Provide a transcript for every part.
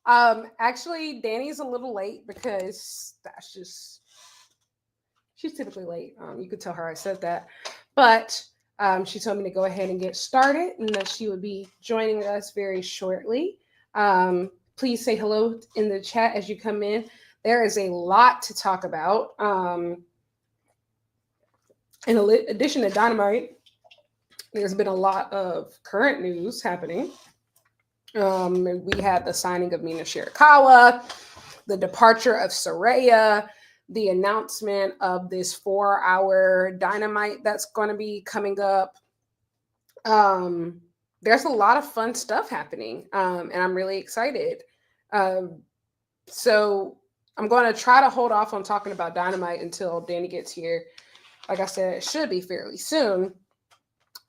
Actually, Dani's a little late because she's typically late. You could tell her I said that, but she told me to go ahead and get started and that she would be joining us very shortly. Please say hello in the chat as you come in. There is a lot to talk about. In addition to Dynamite, there's been a lot of current news happening. We had the signing of Mina Shirakawa, the departure of Soraya, the announcement of this 4-hour Dynamite that's going to be coming up. There's a lot of fun stuff happening, and I'm really excited. So I'm going to try to hold off on talking about Dynamite until Dani gets here. Like I said, it should be fairly soon.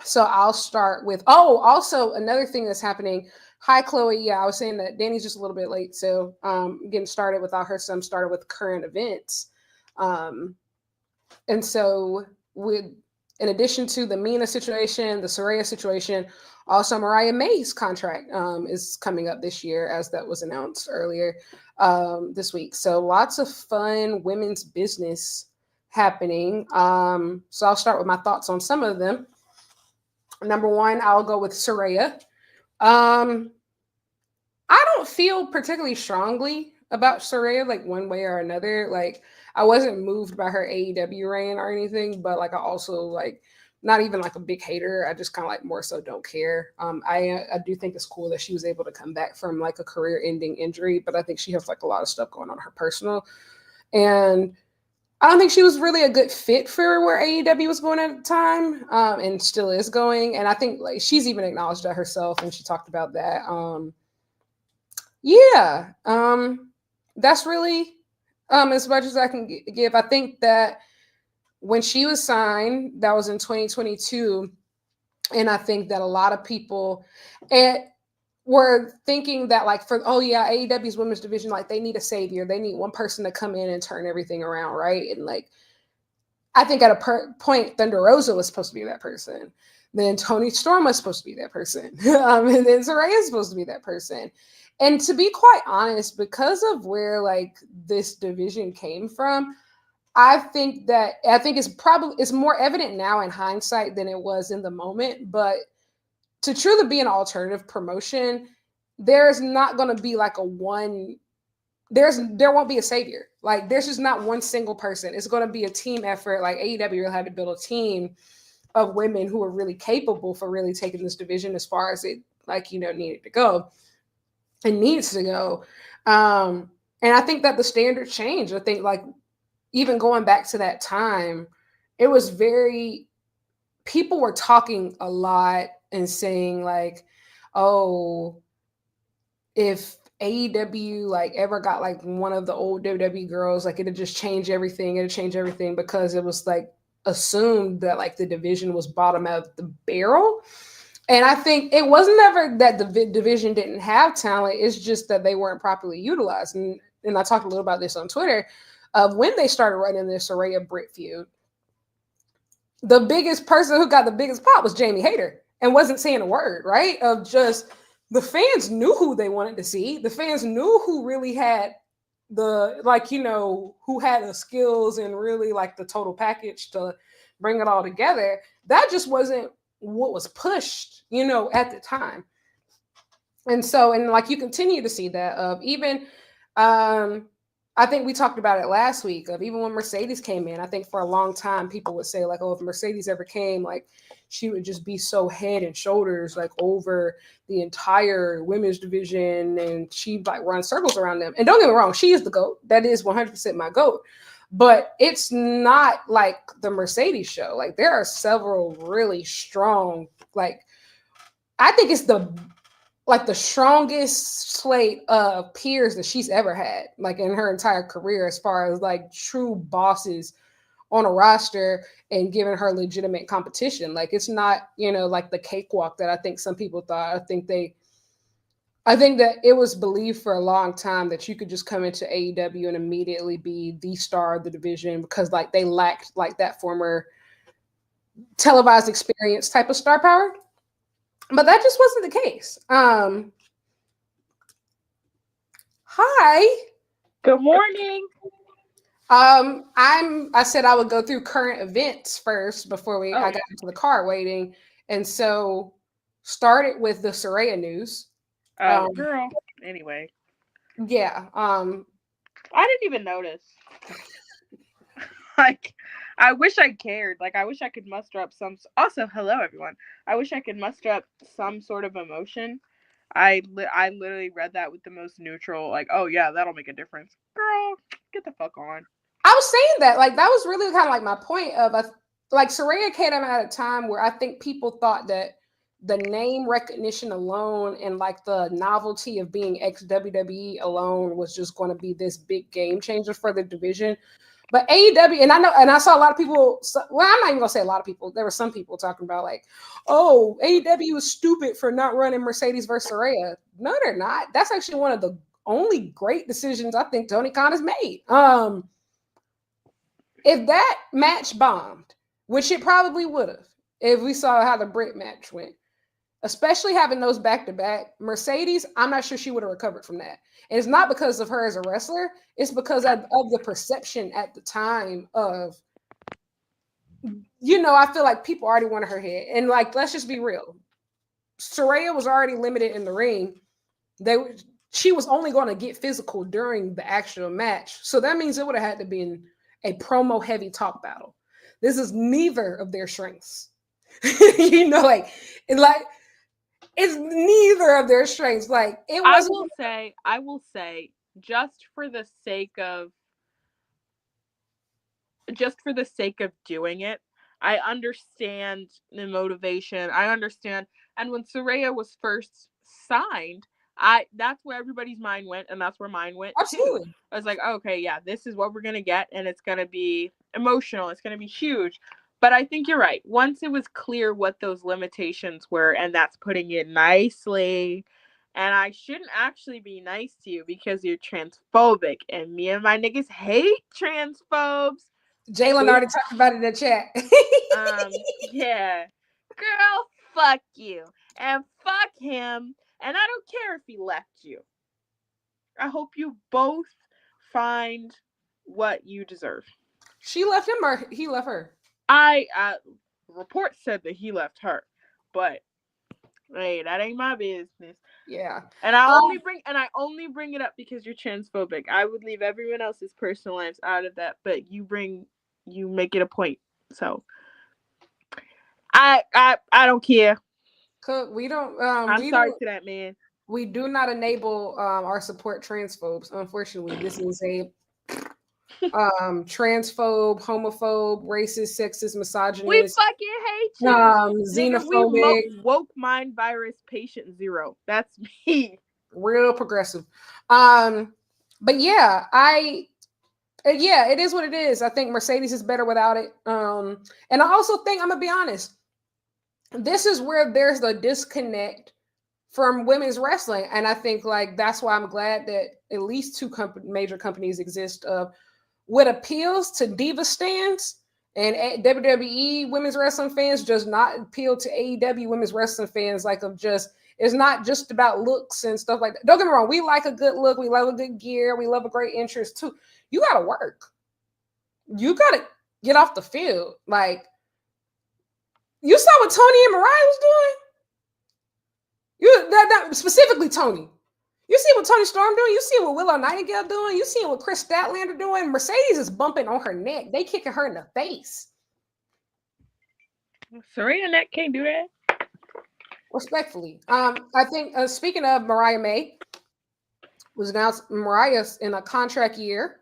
So I'll start with, also another thing that's happening. Hi, Chloe. Yeah, I was saying that Dani's just a little bit late. So getting started without her, so I'm started with current events. And so in addition to the Mina situation, the Soraya situation, also Mariah May's contract is coming up this year, as that was announced earlier this week. So lots of fun women's business happening. So I'll start with my thoughts on some of them. Number one, I'll go with Soraya. I don't feel particularly strongly about Soraya, like one way or another. Like I wasn't moved by her AEW reign or anything, but like I also like not even like a big hater. I just kind of like more so don't care. I do think it's cool that she was able to come back from like a career-ending injury, but I think she has like a lot of stuff going on in her personal, and I don't think she was really a good fit for where AEW was going at the time, and still is going. And I think like she's even acknowledged that herself, and she talked about that. That's really as much as I can give. I think that when she was signed, that was in 2022, and I think that a lot of people were thinking that like AEW's women's division, like they need a savior, they need one person to come in and turn everything around, right? And like I think at a point Thunder Rosa was supposed to be that person, then Toni Storm was supposed to be that person, and then Soraya is supposed to be that person. And to be quite honest, because of where like this division came from, I think it's more evident now in hindsight than it was in the moment. But to truly be an alternative promotion, there's not going to be like there won't be a savior. Like there's just not one single person. It's going to be a team effort. Like AEW had to build a team of women who are really capable for really taking this division as far as it needed to go. It needs to go. And I think that the standard changed. I think like even going back to that time, it was people were talking a lot and saying like, oh, if AEW like ever got like one of the old WWE girls, like it'd just change everything. It'd change everything because it was like assumed that like the division was bottom of the barrel. And I think it wasn't ever that the division didn't have talent. It's just that they weren't properly utilized. And I talked a little about this on Twitter of when they started running this Soraya Britt feud. The biggest person who got the biggest pop was Jamie Hayter and wasn't saying a word, right? Of just the fans knew who they wanted to see. The fans knew who really had who had the skills and really like the total package to bring it all together. That just wasn't what was pushed, at the time. And so, and like you continue to see that of even, I think we talked about it last week of even when Mercedes came in, I think for a long time people would say like, oh, if Mercedes ever came, like she would just be so head and shoulders like over the entire women's division, and she like run circles around them. And don't get me wrong, she is the GOAT. That is 100% my GOAT. But it's not like the Mercedes show. Like there are several really strong, like I think it's the strongest slate of peers that she's ever had, like in her entire career, as far as like true bosses on a roster and giving her legitimate competition. Like it's not, like the cakewalk that I think some people thought. I think that it was believed for a long time that you could just come into AEW and immediately be the star of the division because like they lacked like that former televised experience type of star power. But that just wasn't the case. Hi. Good morning. I said I would go through current events first before Oh, I got into the car waiting. And so started with the Soraya news. Um, girl. Anyway, yeah. I didn't even notice. Like, I wish I cared. Like, I wish I could muster up some. Also, hello everyone. I wish I could muster up some sort of emotion. I literally read that with the most neutral. Like, oh yeah, that'll make a difference. Girl, get the fuck on. I was saying that, like, that was really kind of like my point of, like, Soraya came at a time where I think people thought that the name recognition alone and like the novelty of being ex WWE alone was just going to be this big game changer for the division. But AEW, and I know, and I saw a lot of people. Well, I'm not even gonna say a lot of people. There were some people talking about like, "Oh, AEW is stupid for not running Mercedes versus Soraya." No, they're not. That's actually one of the only great decisions I think Tony Khan has made. If that match bombed, which it probably would have, if we saw how the Brit match went, especially having those back to back, Mercedes, I'm not sure she would have recovered from that. And it's not because of her as a wrestler, it's because of the perception at the time of, I feel like people already wanted her head. And like, let's just be real. Soraya was already limited in the ring. She was only going to get physical during the actual match. So that means it would have had to be a promo heavy talk battle. This is neither of their strengths. Like it's neither of their strengths. Like it wasn't. I will say, just for the sake of doing it, I understand the motivation. I understand. And when Soraya was first signed, that's where everybody's mind went, and that's where mine went too. Absolutely. I was like, okay, yeah, this is what we're gonna get, and it's gonna be emotional. It's gonna be huge. But I think you're right. Once it was clear what those limitations were, and that's putting it nicely. And I shouldn't actually be nice to you because you're transphobic, and me and my niggas hate transphobes. Jalen already talked about it in the chat. Yeah. Girl, fuck you. And fuck him. And I don't care if he left you. I hope you both find what you deserve. She left him or he left her? Report said that he left her. But hey, that ain't my business. Yeah. And I only bring it up because you're transphobic. I would leave everyone else's personal lives out of that, but you make it a point. So I don't care. Cook, we don't I'm sorry to that man. we do not enable our support transphobes. Unfortunately, this is a transphobe, homophobe, racist, sexist, We misogynist, fucking hate you. Nigga, we xenophobic, woke mind virus patient zero. That's me. real progressive. But yeah, yeah, it is what it is. I think Mercedes is better without it. And I also think, I'm gonna be honest, this is where there's the disconnect from women's wrestling, and I think like that's why I'm glad that at least two major companies exist of what appeals to diva stands and WWE women's wrestling fans does not appeal to AEW women's wrestling fans. Like of just, it's not just about looks and stuff like that. Don't get me wrong, we like a good look, we love a good gear, we love a great entrance too. You gotta work. You gotta get off the field. Like you saw what Tony and Mariah was doing. That specifically Tony. You see what Tony Storm doing? You see what Willow Nightingale doing? You see what Chris Statlander doing? Mercedes is bumping on her neck. They kicking her in the face. Serena Neck can't do that. Respectfully. I think speaking of Mariah May, was announced Mariah's in a contract year.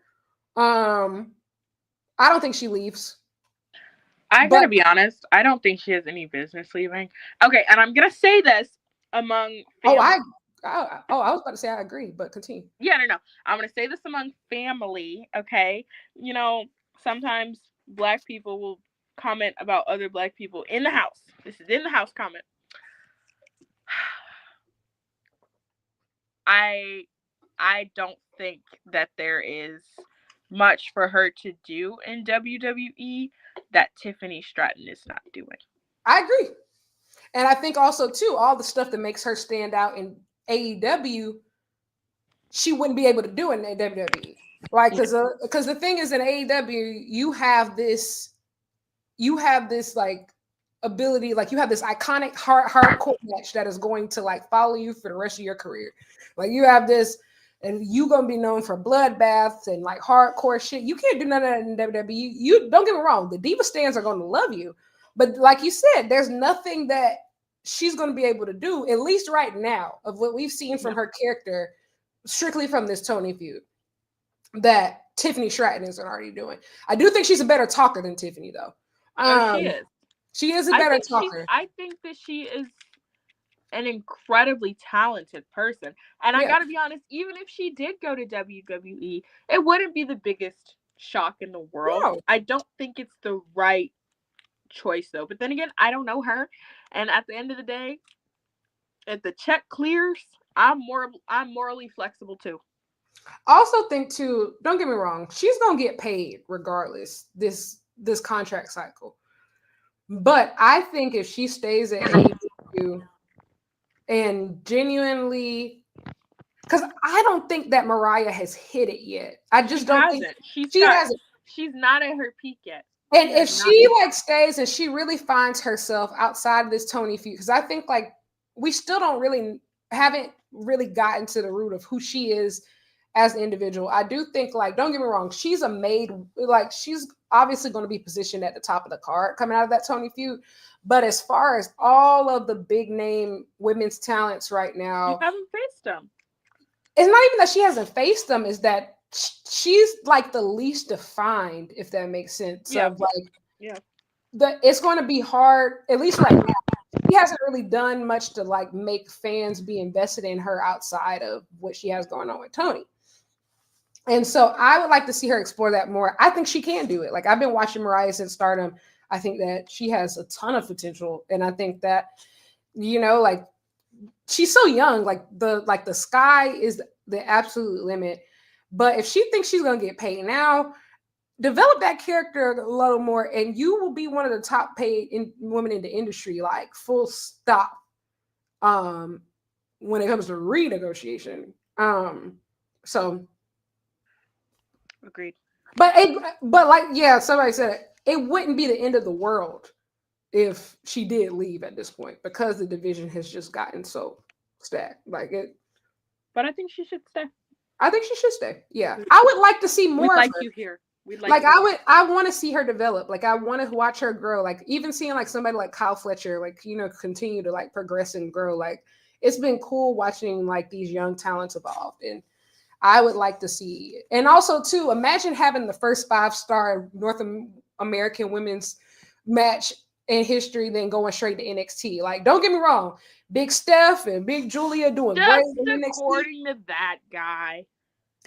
I don't think she leaves. I gotta be honest, I don't think she has any business leaving. Okay, and I'm gonna say this among family. I was about to say I agree, but continue. Yeah, no. I'm gonna say this among family, okay? Sometimes black people will comment about other black people in the house. This is in the house comment. I don't think that there is much for her to do in WWE that Tiffany Stratton is not doing. I agree. And I think also too, all the stuff that makes her stand out in AEW she wouldn't be able to do it in WWE. Like, because the thing is, in AEW, you have this like ability, like you have this iconic hardcore match that is going to like follow you for the rest of your career. Like you have this, and you gonna be known for bloodbaths and like hardcore shit. You can't do none of that in WWE. You don't get me wrong, the Diva stands are gonna love you, but like you said, there's nothing that she's gonna be able to do, at least right now, of what we've seen from her character, strictly from this Tony feud, that Tiffany Stratton isn't already doing. I do think she's a better talker than Tiffany, though. She is. She is a better talker. I think that she is an incredibly talented person. And I gotta be honest, even if she did go to WWE, it wouldn't be the biggest shock in the world. No. I don't think it's the right choice, though. But then again, I don't know her. And at the end of the day, if the check clears, I'm morally flexible too. Also think too, don't get me wrong, she's gonna get paid regardless this contract cycle. But I think if she stays at AEW and genuinely, because I don't think that Mariah has hit it yet. I just don't think she hasn't. She's not at her peak yet. And if she like stays and she really finds herself outside of this Tony feud, because I think like we still haven't really gotten to the root of who she is as an individual. I do think, like, don't get me wrong, she's she's obviously going to be positioned at the top of the card coming out of that Tony feud. But as far as all of the big name women's talents right now, you haven't faced them. It's not even that she hasn't faced them, is that she's like the least defined, if that makes sense. Yeah. Of like, it's going to be hard, at least right now. She hasn't really done much to like make fans be invested in her outside of what she has going on with Tony. And so I would like to see her explore that more. I think she can do it. Like, I've been watching Mariah since Stardom. I think that she has a ton of potential. And I think that, you know, like, she's so young. Like the sky is the absolute limit. But if she thinks she's going to get paid now, develop that character a little more, and you will be one of the top paid women in the industry, like full stop. When it comes to renegotiation. So agreed. But like, yeah, somebody said it wouldn't be the end of the world if she did leave at this point, because the division has just gotten so stacked. Like it. But I think she should stay. I think she should stay. Yeah. I would like to see more. We'd like you here. I want to see her develop. Like, I want to watch her grow. Like, even seeing like somebody like Kyle Fletcher, like, you know, continue to like progress and grow. Like, it's been cool watching like these young talents evolve, and I would like to see it. And also too, imagine having the first 5-star North American women's match in history, then going straight to NXT. Like, don't get me wrong, Big Steph and Big Julia doing great in NXT. According to that guy.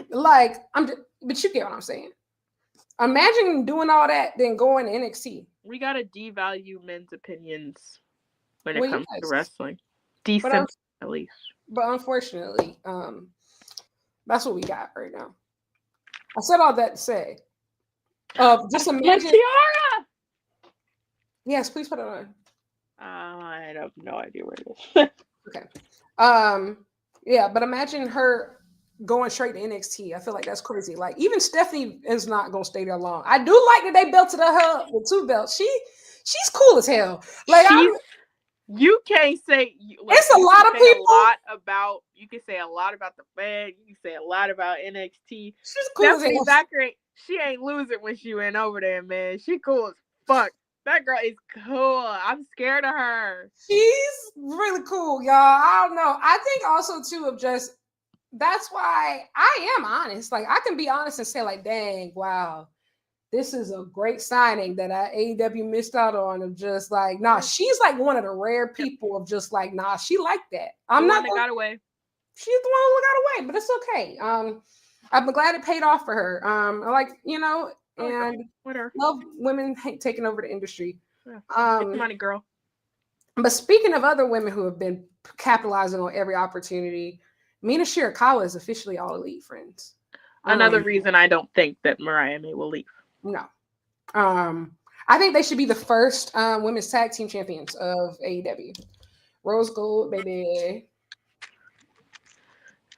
Like, but you get what I'm saying. Imagine doing all that, then going to NXT. We gotta devalue men's opinions when it comes to wrestling. Decent, at least. But unfortunately, that's what we got right now. I said all that to say, just imagine. Tiara! Yes, please put it on. I have no idea where it is. Okay. Yeah, but imagine her going straight to NXT. I feel like that's crazy. Like, even Stephanie is not gonna stay there long. I do like that they belted her with 2 belts. She's cool as hell. Like, you can't say. Like, it's a lot of people. You can say a lot about the Fed. You can say a lot about NXT. She's cool as hell. She ain't losing when she went over there, man. She cool as fuck. That girl is cool. I'm scared of her. She's really cool, y'all. I don't know. I think also too of just, that's why I am honest. Like, I can be honest and say like, dang, wow, this is a great signing that AEW missed out on. Of just like, nah, she's like one of the rare people of just like, nah, she like that. I'm not the one that got away. She's the one who got away, but it's okay. I'm glad it paid off for her. I like, you know, and love women taking over the industry. Yeah. Get the money, girl. But speaking of other women who have been capitalizing on every opportunity, Mina Shirakawa is officially All Elite, friends. Another reason I don't think that Mariah May will leave. No. I think they should be the first women's tag team champions of AEW. Rose Gold, baby.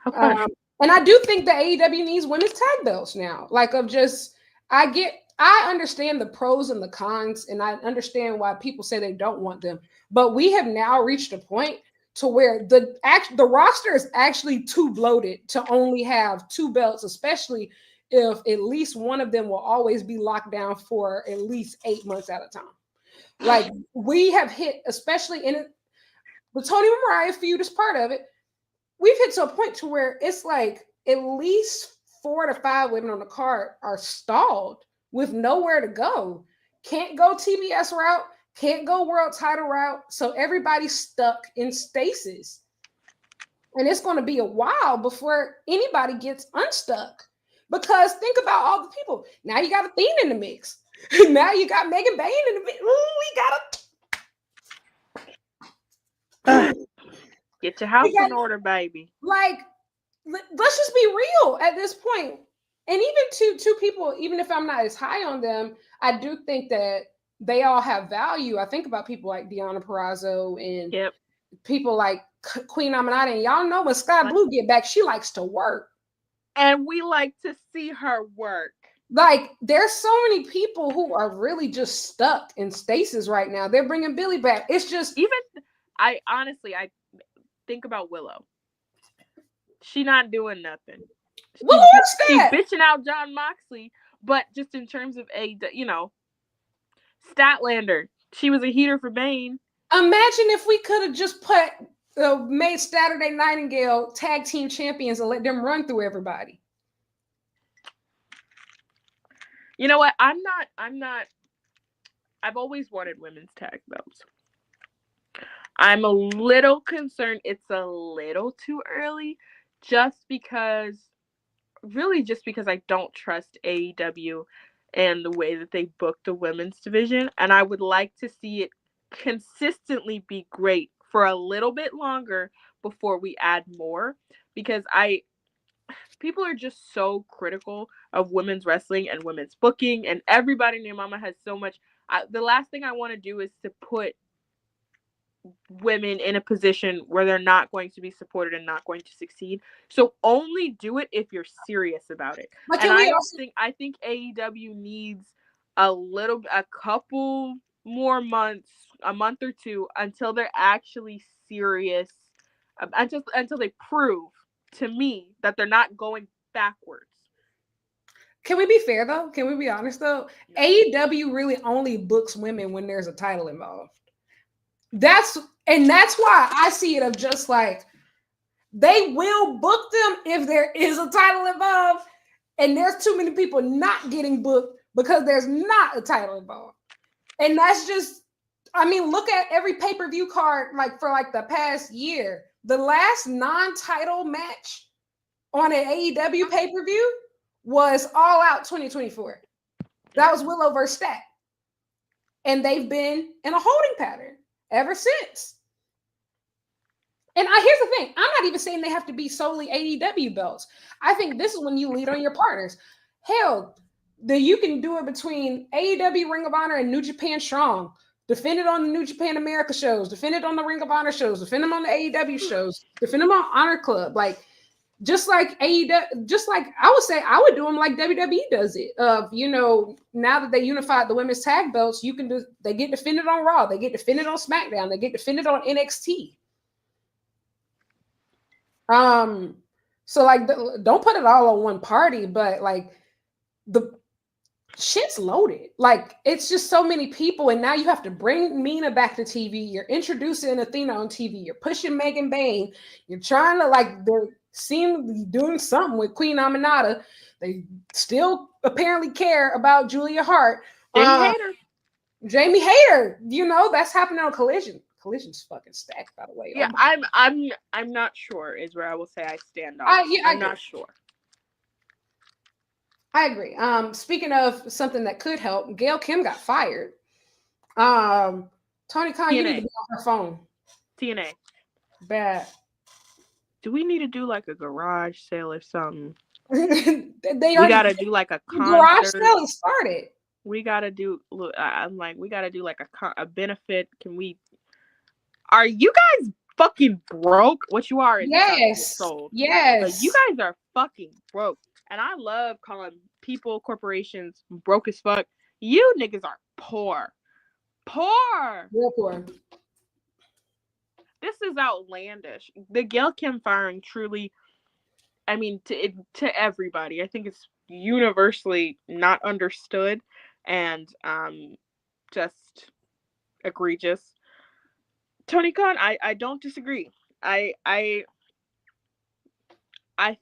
Okay. And I do think the AEW needs women's tag belts now. Like, I understand the pros and the cons, and I understand why people say they don't want them. But we have now reached a point to where the roster is actually too bloated to only have 2 belts, especially if at least one of them will always be locked down for at least 8 months at a time. Like, we have hit, especially in the Tony Mariah feud is part of it. We've hit to a point to where it's like at least 4 to 5 women on the card are stalled with nowhere to go. Can't go TBS route, can't go world title route. So everybody's stuck in stasis. And it's going to be a while before anybody gets unstuck. Because think about all the people. Now you got Athena in the mix. Now you got Megan Bayne in the mix. Ooh, we got get your house in order, baby. Like, let's just be real at this point. And even two people, even if I'm not as high on them, I do think that they all have value. I think about people like Deonna Purrazzo and people like Queen Aminata. And y'all know when Sky Blue get back, she likes to work. And we like to see her work. Like, there's so many people who are really just stuck in stasis right now. They're bringing Billy back. It's just... I think about Willow. She not doing nothing. She's bitching out John Moxley, but just in terms of Statlander, she was a heater for Bane. Imagine if we could have just made Saturday Nightingale tag team champions and let them run through everybody. You know what? I'm not. I've always wanted women's tag belts. I'm a little concerned it's a little too early just because I don't trust AEW and the way that they book the women's division. And I would like to see it consistently be great for a little bit longer before we add more, because people are just so critical of women's wrestling and women's booking, and everybody and their mama has so much. The last thing I want to do is to put women in a position where they're not going to be supported and not going to succeed. So only do it if you're serious about it. And I think AEW needs a couple more months, a month or two, until they're actually serious, until they prove to me that they're not going backwards. Can we be fair though? Can we be honest though? No. AEW really only books women when there's a title involved. That's why I see it of just like, they will book them if there is a title involved, and there's too many people not getting booked because there's not a title involved. And that's just, I mean, look at every pay-per-view card, like for like the past year. The last non-title match on an AEW pay-per-view was All Out 2024. That was Willow versus Stat. And they've been in a holding pattern ever since. And here's the thing. I'm not even saying they have to be solely AEW belts. I think this is when you lead on your partners. Hell, you can do it between AEW, Ring of Honor, and New Japan Strong. Defend it on the New Japan America shows. Defend it on the Ring of Honor shows. Defend them on the AEW shows. Defend them on Honor Club. Like, just like AEW, just like I would say, I would do them like WWE does it. Now that they unified the women's tag belts, they get defended on Raw. They get defended on SmackDown. They get defended on NXT. So like, don't put it all on one party, but like the shit's loaded. Like, it's just so many people, and now you have to bring Mina back to TV. You're introducing Athena on TV. You're pushing Megan Bayne. You're trying to, like, they're seemingly doing something with Queen Aminata. They still apparently care about Julia Hart. Jamie Hayter. That's happening on Collision. Collision's fucking stacked, by the way. Yeah, I'm not sure is where I will say I stand on. I'm not sure. I agree. Speaking of something that could help, Gail Kim got fired. Tony Khan, you need to be on her phone. TNA. Bad. Do we need to do like a garage sale or something? We gotta do like a concert. Garage sale started. We gotta do. Look, I'm like, we gotta do like a benefit. Are you guys fucking broke. What you are is Yes. sold. Yes. Like, you guys are fucking broke. And I love calling people, corporations, broke as fuck. You niggas are poor. Poor. Real poor. This is outlandish. The Gail Kim firing truly, I mean, to everybody, I think it's universally not understood and just egregious. Tony Khan, I don't disagree. I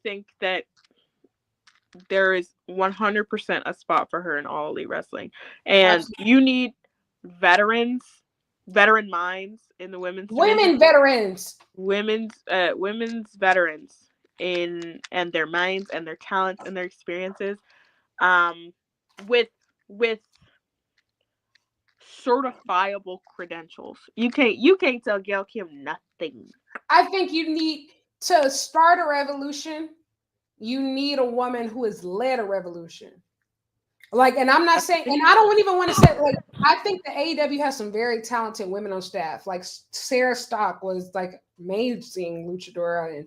think that there is 100% a spot for her in All Elite Wrestling, and you need veteran minds in the women's division. women's veterans and their minds and their talents and their experiences, with certifiable credentials. You can't tell Gail Kim nothing. I think you need to start a revolution. You need a woman who has led a revolution. Like, and I'm not saying, and I don't even want to say, like, I think the AEW has some very talented women on staff. Like Sarah Stock was like amazing luchadora,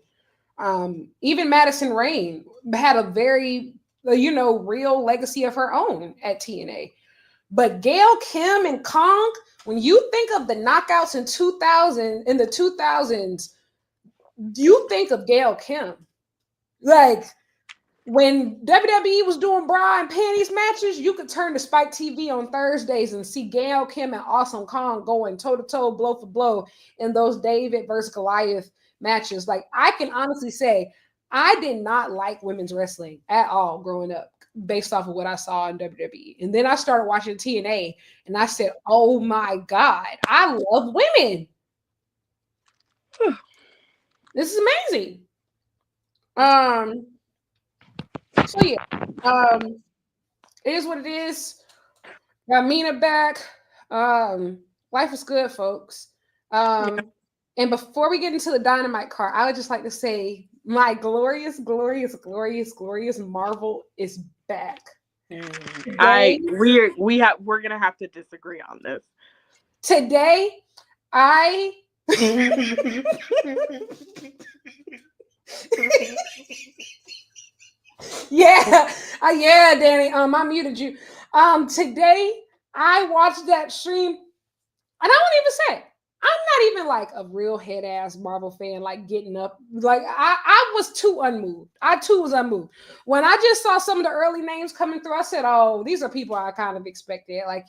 and even Madison Rain had a very, real legacy of her own at TNA. But Gail Kim and Kong, when you think of the knockouts in the 2000s, you think of Gail Kim. Like, when WWE was doing bra and panties matches, you could turn to Spike TV on Thursdays and see Gail Kim and Awesome Kong going toe-to-toe, blow for blow in those David versus Goliath matches. Like, I can honestly say, I did not like women's wrestling at all growing up based off of what I saw in WWE. And then I started watching TNA and I said, oh my God, I love women. This is amazing. So yeah, it is what it is. Got Mina back. Life is good, folks. And before we get into the Dynamite card, I would just like to say my glorious, glorious, glorious, glorious Marvel is back. We're gonna have to disagree on this. Today, yeah, Dani. I muted you. Today I watched that stream, and I won't even say I'm not even like a real head ass Marvel fan, like getting up. Like I was too unmoved. I too was unmoved. When I just saw some of the early names coming through, I said, oh, these are people I kind of expected. Like,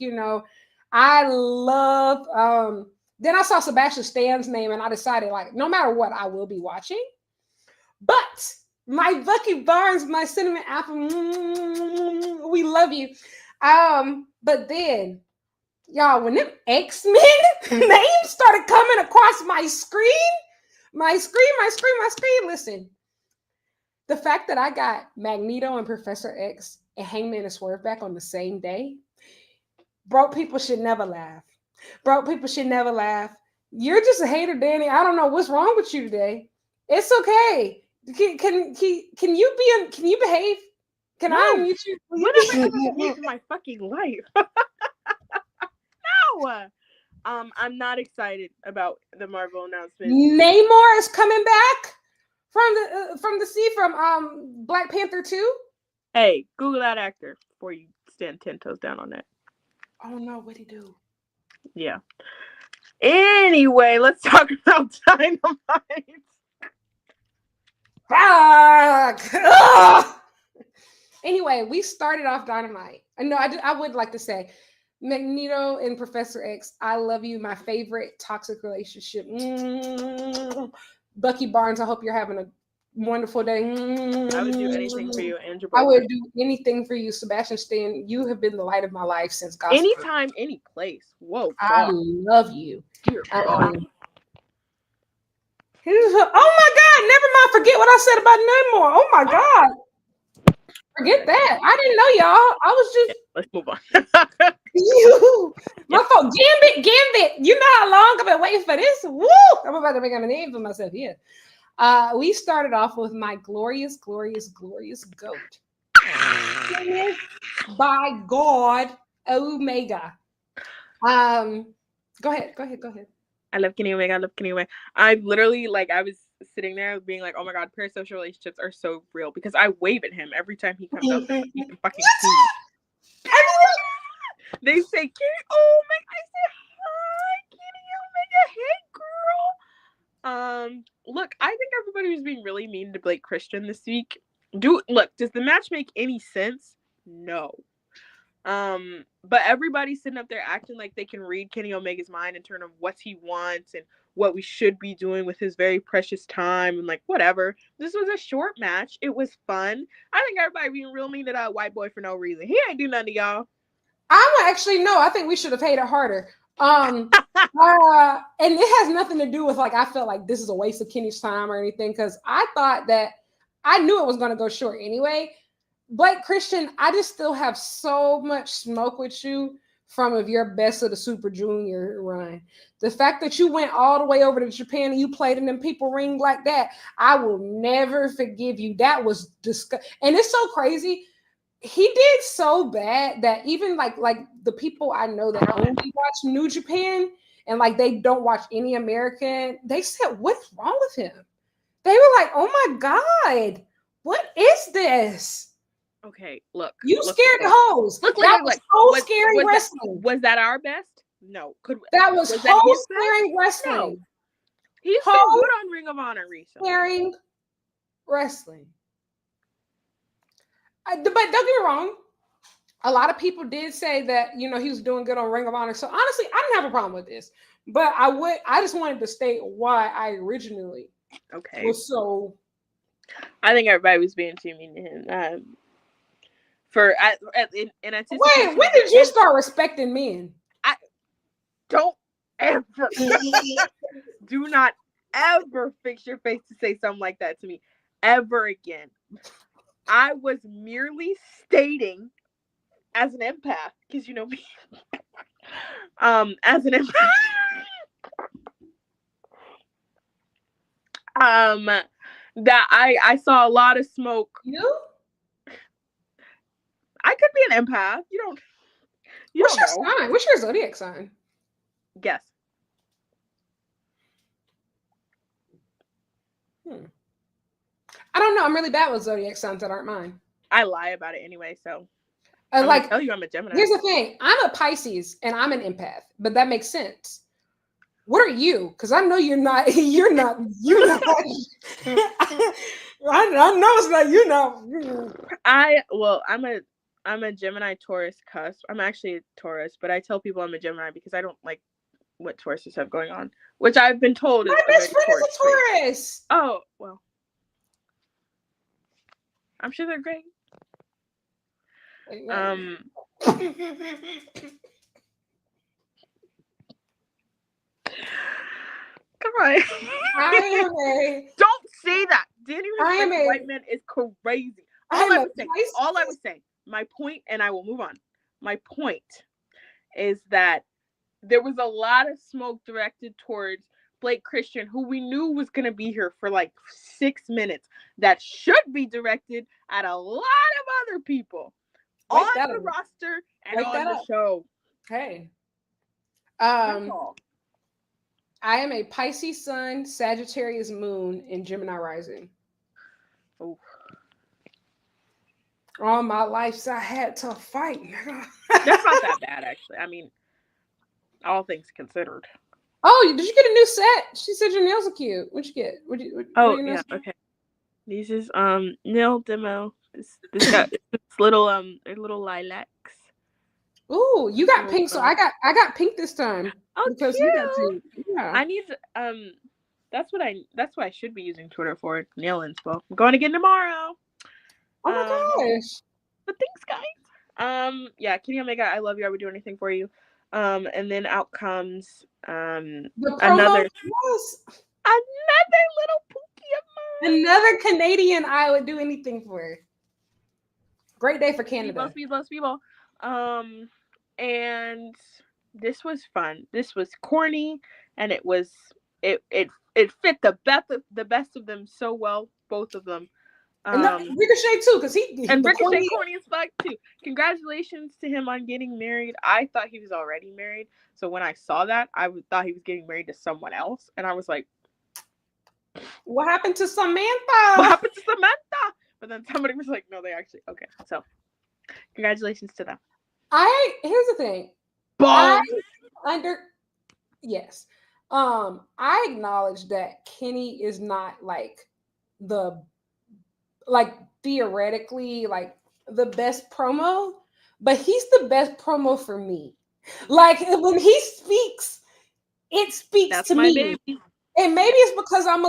I love then I saw Sebastian Stan's name and I decided, like, no matter what, I will be watching. But my Bucky Barnes, my cinnamon apple, we love you. But then, y'all, when them X-Men names started coming across my screen, listen, the fact that I got Magneto and Professor X and Hangman and Swerve back on the same day, broke people should never laugh. Broke people should never laugh. You're just a hater, Dani. I don't know what's wrong with you today. It's okay. Can you behave? Can I unmute you? What have I ever made in my fucking life? No. I'm not excited about the Marvel announcement. Namor is coming back from the sea from Black Panther 2. Hey, Google that actor before you stand 10 toes down on that. Oh no, what'd he do? Yeah. Anyway, let's talk about Dynamite. Anyway, we started off Dynamite. I would like to say, Magneto and Professor X, I love you. My favorite toxic relationship. Bucky Barnes, I hope you're having a wonderful day. I would do anything for you, Andrew. I would do anything for you, Sebastian Stan. You have been the light of my life since gospel. Anytime, any place. Whoa. I love you. Oh my God! Never mind. Forget what I said about Namor. Oh my God! Forget that. I didn't know, y'all. I was just. Let's move on. My fault. Gambit. You know how long I've been waiting for this? Woo! I'm about to make a name for myself here. We started off with my glorious, glorious, glorious goat. By God, Omega. Go ahead. I love Kenny Omega. I love Kenny Omega. I literally, like, I was sitting there being like, oh my god, parasocial relationships are so real because I wave at him every time he comes out there. He can fucking see me. They say Kenny Omega. I say hi, Kenny Omega. Hey, girl. Look, I think everybody was being really mean to Blake Christian this week. Does the match make any sense? No. But everybody's sitting up there acting like they can read Kenny Omega's mind in terms of what he wants and what we should be doing with his very precious time and like whatever. This was a short match. It was fun. I think everybody being real mean to that white boy for no reason. He ain't do nothing to y'all. I think we should have paid it harder. And it has nothing to do with like I felt like this is a waste of Kenny's time or anything because I thought that I knew it was going to go short anyway. Blake Christian, I just still have so much smoke with you from of your Best of the Super Junior run. The fact that you went all the way over to Japan and you played in them people ring like that, I will never forgive you. That was disgusting. And it's so crazy. He did so bad that even like the people I know that only watch New Japan and like they don't watch any American, they said, what's wrong with him? They were like, oh my God, what is this? Okay, look. You scared the hoes. That was so scary wrestling. Was that our best? No. That was whole scary wrestling. No. He's been good on Ring of Honor recently. Scaring wrestling. But don't get me wrong. A lot of people did say that, he was doing good on Ring of Honor. So honestly, I didn't have a problem with this. But I just wanted to state why I originally was so. I think everybody was being too mean to him. In anticipation. Wait, when did you start respecting men? I don't ever do not ever fix your face to say something like that to me ever again. I was merely stating as an empath, because you know me. As an empath. That I saw a lot of smoke. You? I could be an empath. What's your sign? What's your zodiac sign? Guess. I don't know. I'm really bad with zodiac signs that aren't mine. I lie about it anyway, so I'm gonna tell you I'm a Gemini. Here's the thing. I'm a Pisces and I'm an empath, but that makes sense. What are you? Because I know you're not. You're not. I know it's not you now. I'm a Gemini Taurus cusp. I'm actually a Taurus, but I tell people I'm a Gemini because I don't like what Tauruses have going on, which I've been told is my best friend is a Taurus. Oh, well. I'm sure they're great. Come on. Don't say that. Danny White Man is crazy. All I would say, my point, and I will move on. My point is that there was a lot of smoke directed towards Blake Christian, who we knew was going to be here for like 6 minutes, that should be directed at a lot of other people on the roster and on the show. Hey. I am a Pisces Sun, Sagittarius Moon, and Gemini Rising. Oh. All my life, I had to fight. That's not that bad, actually. I mean, all things considered. Oh, did you get a new set? She said your nails are cute. What'd you get? Yeah, okay. These is nail demo. This got this little lilacs. Ooh, you got pink, so I got pink this time. Oh, because cute. You got pink. Yeah. I need that's what I should be using Twitter for, nail inspo. I'm going again tomorrow. Oh my gosh. But thanks, guys. Yeah, Kenny Omega, I love you. I would do anything for you. And then out comes another little pookie of mine. Another Canadian I would do anything for. Great day for Canada. People. And this was fun. This was corny, and it fit the best of them so well, both of them. And Ricochet too, because and Ricochet corny as fuck too. Congratulations to him on getting married. I thought he was already married, so when I saw that, I thought he was getting married to someone else, and I was like, "What happened to Samantha? What happened to Samantha?" But then somebody was like, "No, they actually okay." So, congratulations to them. Here's the thing. Yes. I acknowledge that Kenny is not theoretically the best promo, but he's the best promo for me. Like when he speaks, it speaks That's to my me. baby. And maybe it's because I'm a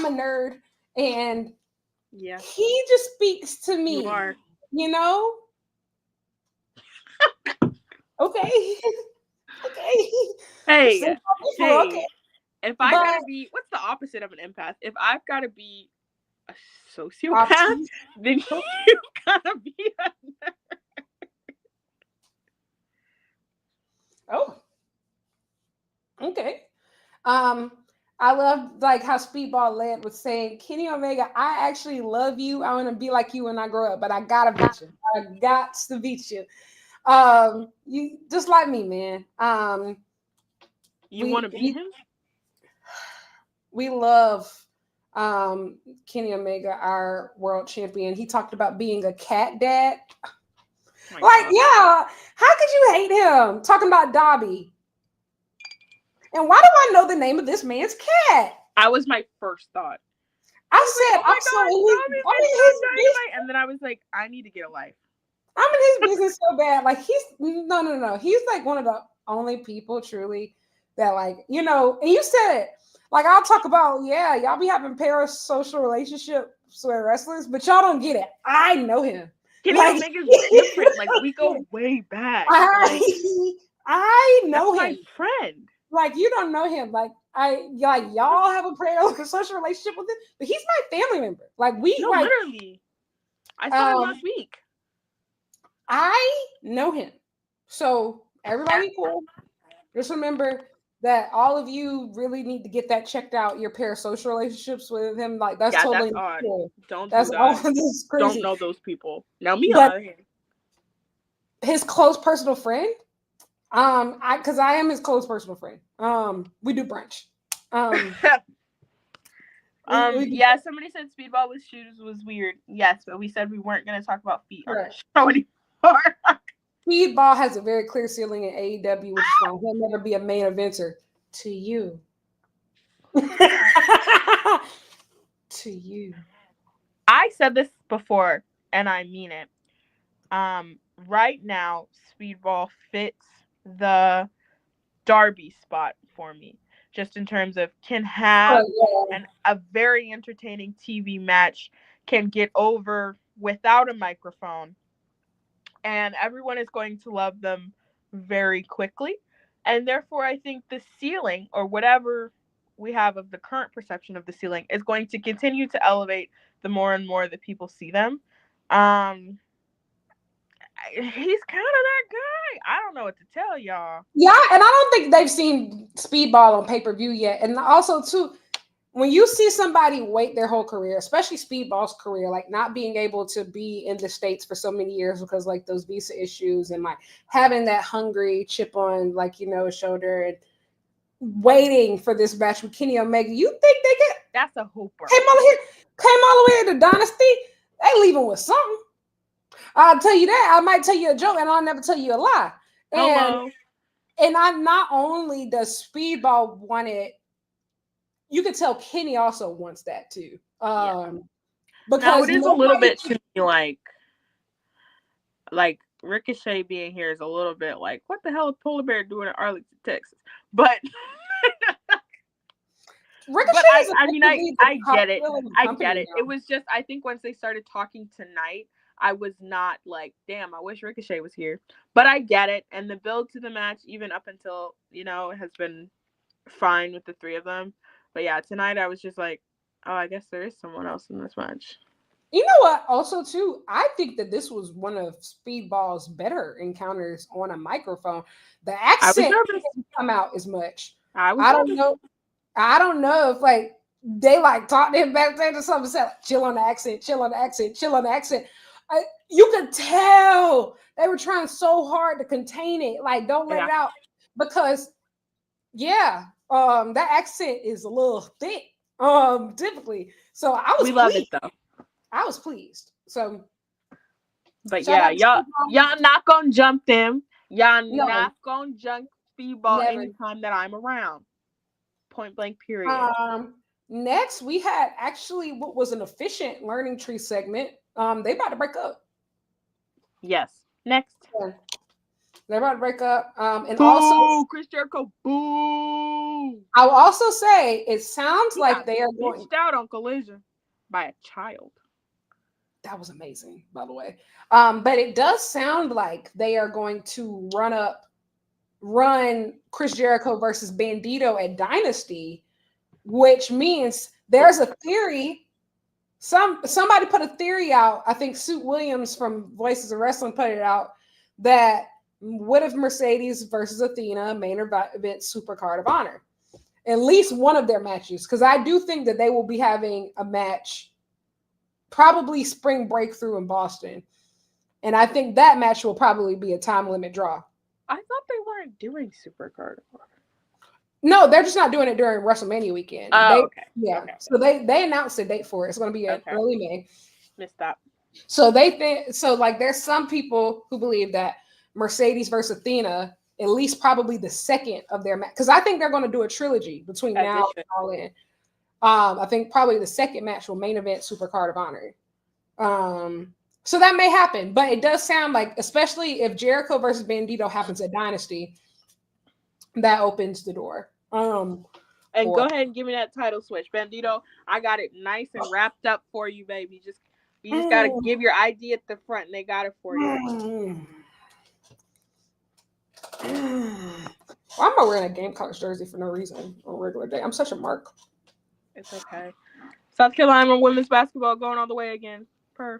nerd, and he just speaks to me. You are. You know? Okay. Okay. Hey, okay. If I gotta be, what's the opposite of an empath? If I've gotta be a sociopath, then you gotta be a nerd. Oh. Okay. I love how Speedball led with saying, Kenny Omega, I actually love you. I want to be like you when I grow up, but I gotta beat you. I got to beat you. You just like me, man. You want to beat him? We love Kenny Omega, our world champion. He talked about being a cat dad. Yeah, how could you hate him? Talking about Dobby. And why do I know the name of this man's cat? That was my first thought. I said, I'm so Dynamite, and then I was like, I need to get a life. I'm in his business so bad. Like he's no. He's like one of the only people truly that and you said it. Like I'll talk about, y'all be having parasocial relationships with wrestlers, but y'all don't get it. I know him. Kenny Omega's different. Like we go way back. I know him. My friend. Like you don't know him. Y'all have a parasocial relationship with him, but he's my family member. Literally. I saw him last week. I know him. So everybody cool. Just remember that all of you really need to get that checked out. Your parasocial relationships with him, that's totally odd. Cool. That's do that. That's crazy. Don't know those people. Now me but on the other hand. His close personal friend. Because I am his close personal friend. We do brunch. Yeah, somebody said Speedball with shoes was weird. Yes, but we said we weren't going to talk about feet on the show anymore. Speedball has a very clear ceiling in AEW, which is fine. He'll never be a main eventer. To you. To you. I said this before, and I mean it. Right now, Speedball fits the Darby spot for me. Just in terms of can have a very entertaining TV match, can get over without a microphone, and everyone is going to love them very quickly. And therefore, I think the ceiling, or whatever we have of the current perception of the ceiling, is going to continue to elevate the more and more that people see them. He's kind of that guy. I don't know what to tell y'all. Yeah, and I don't think they've seen Speedball on pay-per-view yet. And also, too, when you see somebody wait their whole career, especially Speedball's career, not being able to be in the States for so many years because those visa issues and having that hungry chip on his shoulder and waiting for this match with Kenny Omega, you think they get? That's a hooper. Came all the way to Dynasty. They leaving with something. I'll tell you that. I might tell you a joke, and I'll never tell you a lie. And I not only does Speedball want it, you can tell Kenny also wants that too. Because now it is a little bit to me like Ricochet being here is a little bit like, what the hell is Polar Bear doing in Arlington, Texas? But Ricochet, I get it. I get it. It was just, I think once they started talking tonight, I was not like, damn, I wish Ricochet was here. But I get it. And the build to the match, even up until, has been fine with the three of them. But yeah, tonight I was just like, oh, I guess there is someone else in this match. You know what? Also, too, I think that this was one of Speedball's better encounters on a microphone. The accent didn't come out as much. I don't know if they like talked to him backstage or something, said like, chill on the accent, chill on the accent, chill on the accent. You could tell they were trying so hard to contain it, like don't let Yeah. it out, because that accent is a little thick, typically. So I was We love it pleased. though. I was pleased. So But shout yeah, out to y'all Speedball. y'all not gonna jump them. Y'all No, not gonna jump Speedball never. anytime that I'm around. Point blank. Period. Um, Next we had actually what was an efficient learning tree segment. They about to break up. Yes. Next. Yeah, they're about to break up. And also, Boo, Chris Jericho. Boo. I will also say it sounds He like got they are going. bitched out on Collision by a child. That was amazing, by the way. But it does sound like they are going to run Chris Jericho versus Bandito at Dynasty, which means there's a theory. Somebody put a theory out. I think Suit Williams from Voices of Wrestling put it out that what if Mercedes versus Athena main event Supercard of Honor? At least one of their matches, because I do think that they will be having a match, probably Spring Breakthrough in Boston, and I think that match will probably be a time limit draw. I thought they weren't doing Supercard. No, they're just not doing it during WrestleMania weekend. Oh, okay. Yeah, Okay. so they announced a date for it. It's going to be in Okay. early May. Missed that. So they think so. Like, there's some people who believe that Mercedes versus Athena, at least probably the second of their match, because I think they're going to do a trilogy between As now it and All In. I think probably the second match will main event Supercard of Honor. So that may happen, but it does sound like, especially if Jericho versus Bandito happens at Dynasty, that opens the door. And go ahead and give me that title switch, Bandito. I got it nice and wrapped up for you, baby. You just gotta give your ID at the front, and they got it for you. Why am I wearing a Gamecocks jersey for no reason on a regular day? I'm such a mark. It's okay. South Carolina women's basketball going all the way again. We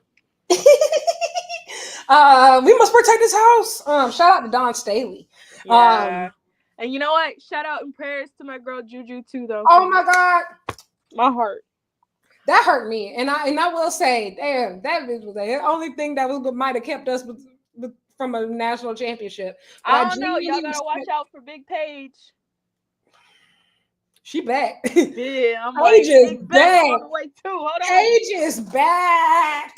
must protect this house. Shout out to Don Staley. Yeah. And you know what? Shout out and prayers to my girl Juju too, though. Oh my God. My heart. That hurt me. And I will say, damn, that was the only thing that might have kept us from a national championship. But I don't know. Y'all gotta watch out for Big Paige. She back. Yeah, I'm Paige is back. all the way too. Hold on. Paige is back.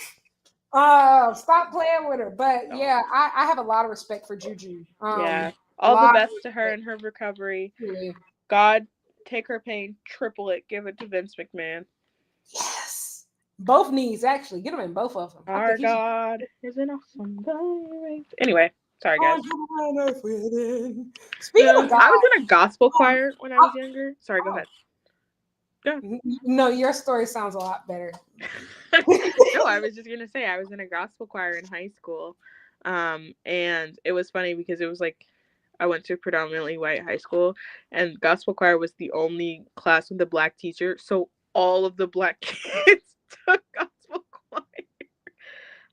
Stop playing with her. But yeah, I have a lot of respect for Juju. Yeah. All the best to her in her recovery. Really. God, take her pain, triple it, give it to Vince McMahon. Yes. Both knees, actually. Get them in both of them. Our God is an awesome God. Anyway, sorry guys. Speaking of God, I was in a gospel choir when I was younger. Sorry, go ahead. No, your story sounds a lot better. No, I was just gonna say I was in a gospel choir in high school. And it was funny because it was like I went to a predominantly white high school, and gospel choir was the only class with a black teacher. So all of the black kids took gospel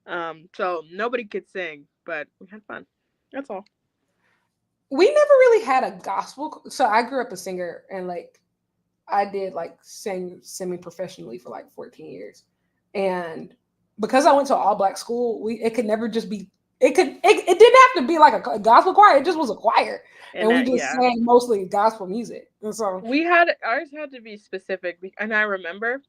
choir. So nobody could sing, but we had fun. That's all. We never really had a gospel. So I grew up a singer, and like I did like sing semi-professionally for like 14 years. And because I went to an all-black school, it could never just be it didn't have to be like a gospel choir. It just was a choir. And we just sang mostly gospel music. And so ours had to be specific. And I remember,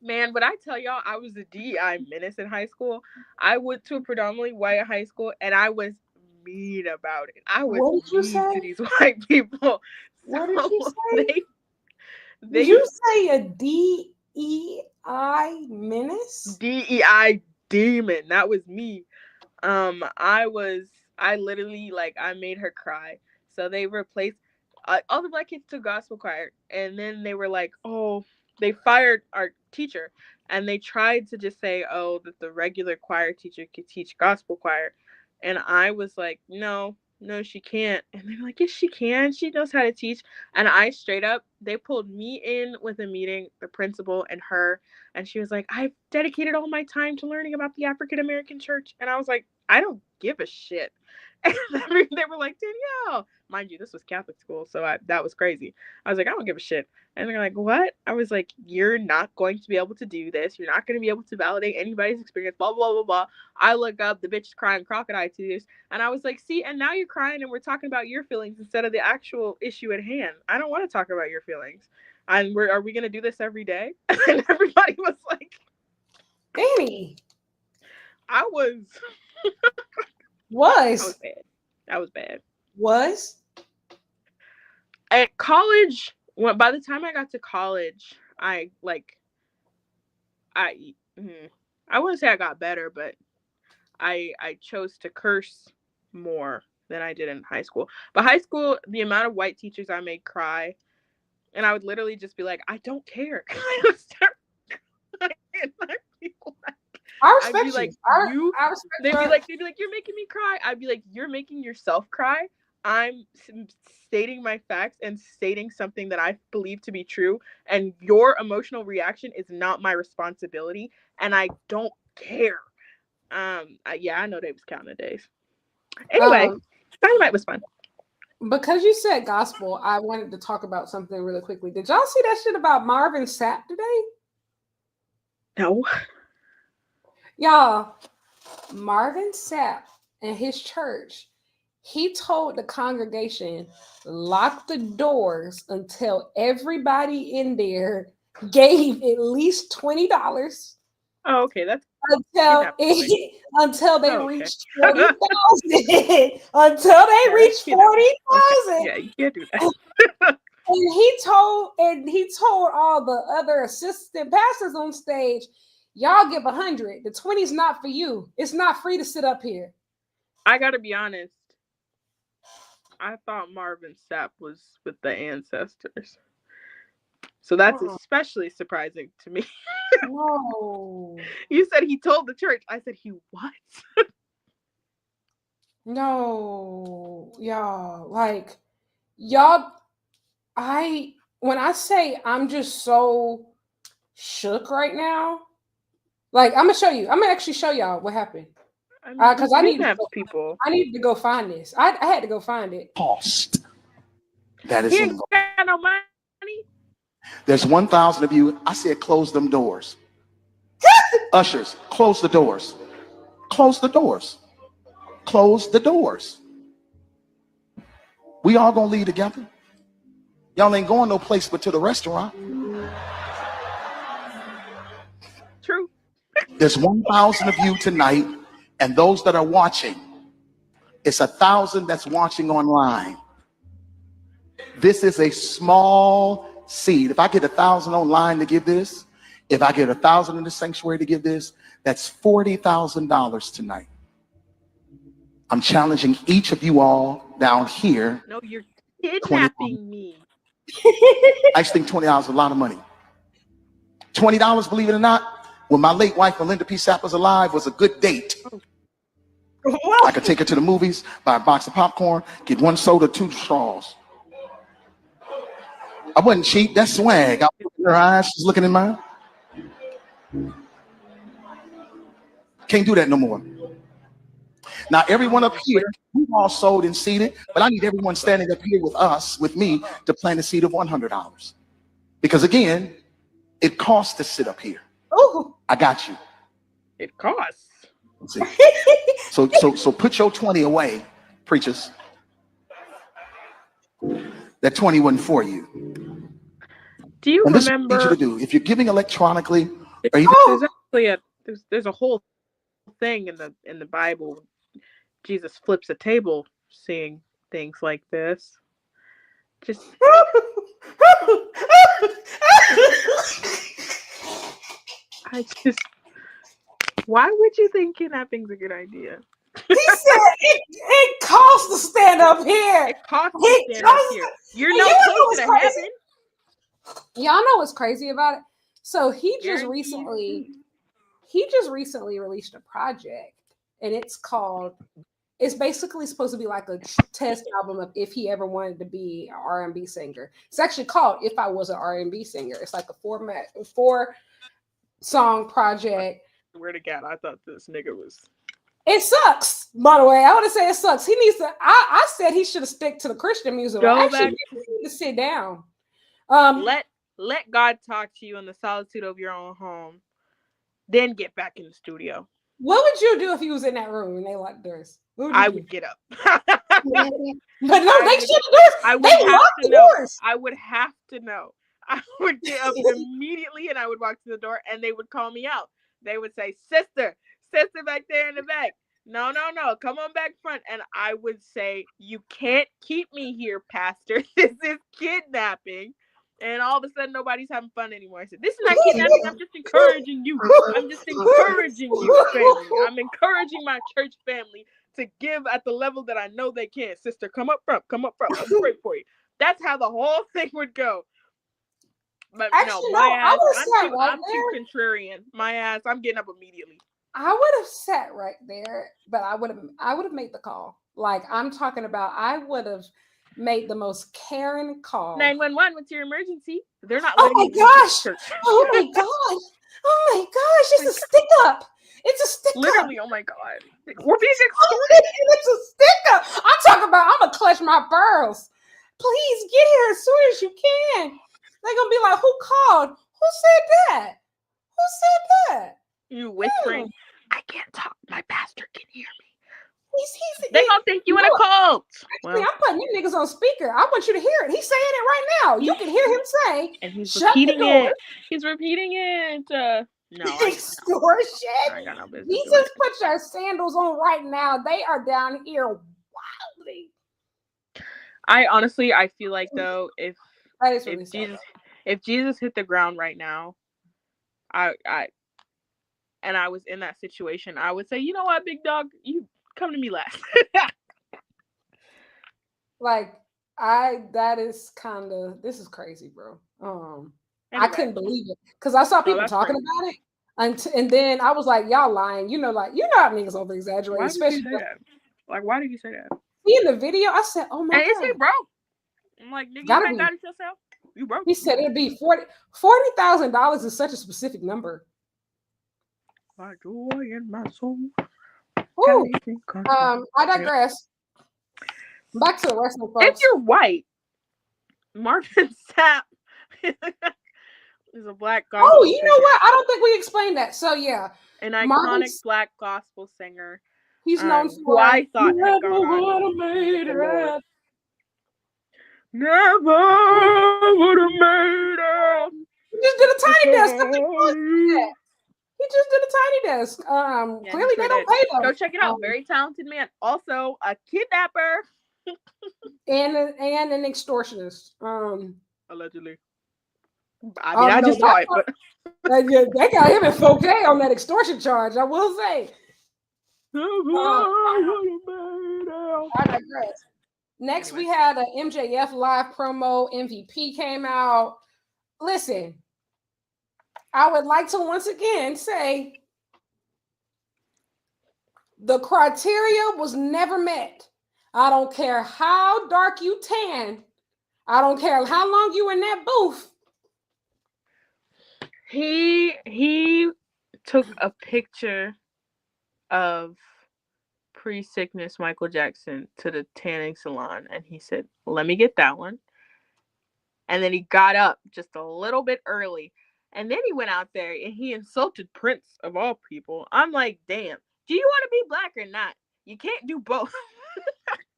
man, when I tell y'all I was a DEI menace in high school, I went to a predominantly white high school and I was mean about it. I was mean to these white people. What did you say? Did you say a DEI menace? DEI demon. That was me. I literally, like, I made her cry. So they replaced all the black kids to gospel choir, and then they were like, oh, they fired our teacher, and they tried to just say, oh, that the regular choir teacher could teach gospel choir, and I was like, no, she can't. And they're like, yes, she can. She knows how to teach. And I straight up, they pulled me in with a meeting, the principal and her, and she was like, I've dedicated all my time to learning about the African American church. And I was like, I don't give a shit. And they were like, Danielle, mind you, this was Catholic school, so that was crazy. I was like, I don't give a shit. And they're like, what? I was like, you're not going to be able to do this. You're not going to be able to validate anybody's experience, blah, blah, blah, blah. I look up, the bitch is crying crocodile tears. And I was like, see, and now you're crying and we're talking about your feelings instead of the actual issue at hand. I don't want to talk about your feelings. And are we going to do this every day? And everybody was like, Dani. I was bad. That was bad. Was? At college, by the time I got to college, I wouldn't say I got better, but I chose to curse more than I did in high school. But high school, the amount of white teachers I made cry, and I would literally just be like, I don't care. I would start crying, and I'd be like, I respect you. They'd be like, you're making me cry. I'd be like, you're making yourself cry. I'm stating my facts and stating something that I believe to be true, and your emotional reaction is not my responsibility, and I don't care. Yeah, I know they was counting the days. Anyway, Dynamite was fun. Because you said gospel, I wanted to talk about something really quickly. Did y'all see that shit about Marvin Sapp today? No. Y'all, Marvin Sapp and his church, he told the congregation, lock the doors until everybody in there gave at least $20. Oh, okay. That's until they reached 40,000. Until they reached 40,000. Yeah, you can't do that. And he told all the other assistant pastors on stage, y'all give 100. The 20 is not for you. It's not free to sit up here. I gotta be honest. I thought Marvin Sapp was with the ancestors. So that's especially surprising to me. No. You said he told the church. I said, he what? No. Y'all. Like, y'all, when I say I'm just so shook right now, like, I'm gonna actually show y'all what happened. Because I need to go find this. I had to go find it. Cost. That is he ain't got no money. There's 1,000 of you. I said, close them doors. Ushers, close the doors. Close the doors. Close the doors. We all gonna leave together. Y'all ain't going no place but to the restaurant. True. There's 1,000 of you tonight, and those that are watching, it's 1,000 that's watching online. This is a small seed. If I get 1,000 online to give this, if I get 1,000 in the sanctuary to give this, that's $40,000 tonight. I'm challenging each of you all down here. No, you're kidnapping me. I just think $20 is a lot of money. $20, believe it or not, when my late wife Melinda P. Sapp was alive, was a good date. I could take her to the movies, buy a box of popcorn, get 1 soda, 2 straws. I wasn't cheap. That's swag. I was looking in her eyes. She's looking in mine. Can't do that no more. Now, everyone up here, we've all sold and seated, but I need everyone standing up here with us, with me, to plant a seed of $100. Because again, it costs to sit up here. Ooh. I got you. It costs. So put your 20 away, preachers. That 20 wasn't for you. Do you and remember? This is what you to do. If you're giving electronically, or even there's actually there's a whole thing in the Bible. Jesus flips a table, seeing things like this. Just. Why would you think kidnapping's a good idea? He said it costs to stand up here. It costs to stand up here. You're no closer to heaven. Y'all know what's crazy about it? So he just recently released a project, and it's basically supposed to be like a test album of if he ever wanted to be an R&B singer. It's actually called If I Was an R&B Singer. It's like a 4-song project. Swear to God, I thought this nigga was It sucks, by the way. I would say it sucks. He needs to. I said he should have stick to the Christian music. Go Actually, back. he need to sit down. Let God talk to you in the solitude of your own home. Then get back in the studio. What would you do if you was in that room and they locked doors? I would get up. But no, they shut the doors. I would They have locked to the know. doors. I would have to know. I would get up immediately and I would walk to the door and they would call me out. They would say, sister back there in the back. No, come on back front. And I would say, you can't keep me here, pastor. This is kidnapping. And all of a sudden, nobody's having fun anymore. I said, this is not kidnapping. I'm just encouraging you. I'm just encouraging you, family. I'm encouraging my church family to give at the level that I know they can. Sister, come up front. I'll pray for you. That's how the whole thing would go. But Actually, no, my ass, I'm too contrarian. My ass, I'm getting up immediately. I would have sat right there, but I would have made the call. Like I'm talking about, I would have made the most caring call. 911, what's your emergency? They're not. Oh my gosh! Oh my god! Oh my gosh! It's a stick up. It's a stick up. Literally, oh my god. We're being extorted. It's a stick up. I'm talking about. I'm gonna clutch my pearls. Please get here as soon as you can. They're gonna be like, who called? Who said that? Who said that? You whispering, I can't talk. My pastor can hear me. They gonna think you in a cult. Actually, I'm putting you niggas on speaker. I want you to hear it. He's saying it right now. You can hear him say, and he's shut repeating the door. it. He's repeating it. No, extortion. I got no business. Jesus, put your sandals on right now. They are down here wildly. I feel like though, if really if Jesus hit the ground right now, I was in that situation, I would say, you know what, big dog, you come to me last. This is crazy, bro. Anyway. I couldn't believe it because I saw people talking about it, and then I was like, y'all lying. You know how niggas over exaggerate. Why especially did you say that? Like, why did you say that? In the video, I said, oh my god. And is he broke? I'm like, nigga, you ain't got it yourself. You broke. He said it'd be $40,000 is such a specific number. My joy in my soul. Ooh. I digress. Back to the wrestling, folks. If you're white, Marvin Sapp is a black gospel singer. You know what? I don't think we explained that. So yeah, an iconic black gospel singer. He's known for who I thought had gone on. Never would have made it. He just did a tiny desk. He just did a tiny desk. Clearly they don't pay them. Go check it out. Very talented man. Also a kidnapper. and an extortionist. Allegedly. I mean, I just saw it. But... they got him in 4K on that extortion charge, I will say. I digress. Next, we had an MJF live promo. MVP came out. Listen, I would like to once again say the criteria was never met. I don't care how dark you tan. I don't care how long you in that booth. He took a picture of pre-sickness Michael Jackson to the tanning salon and he said, let me get that one. And then he got up just a little bit early and then he went out there and he insulted Prince of all people. I'm like, damn, do you want to be black or not? You can't do both.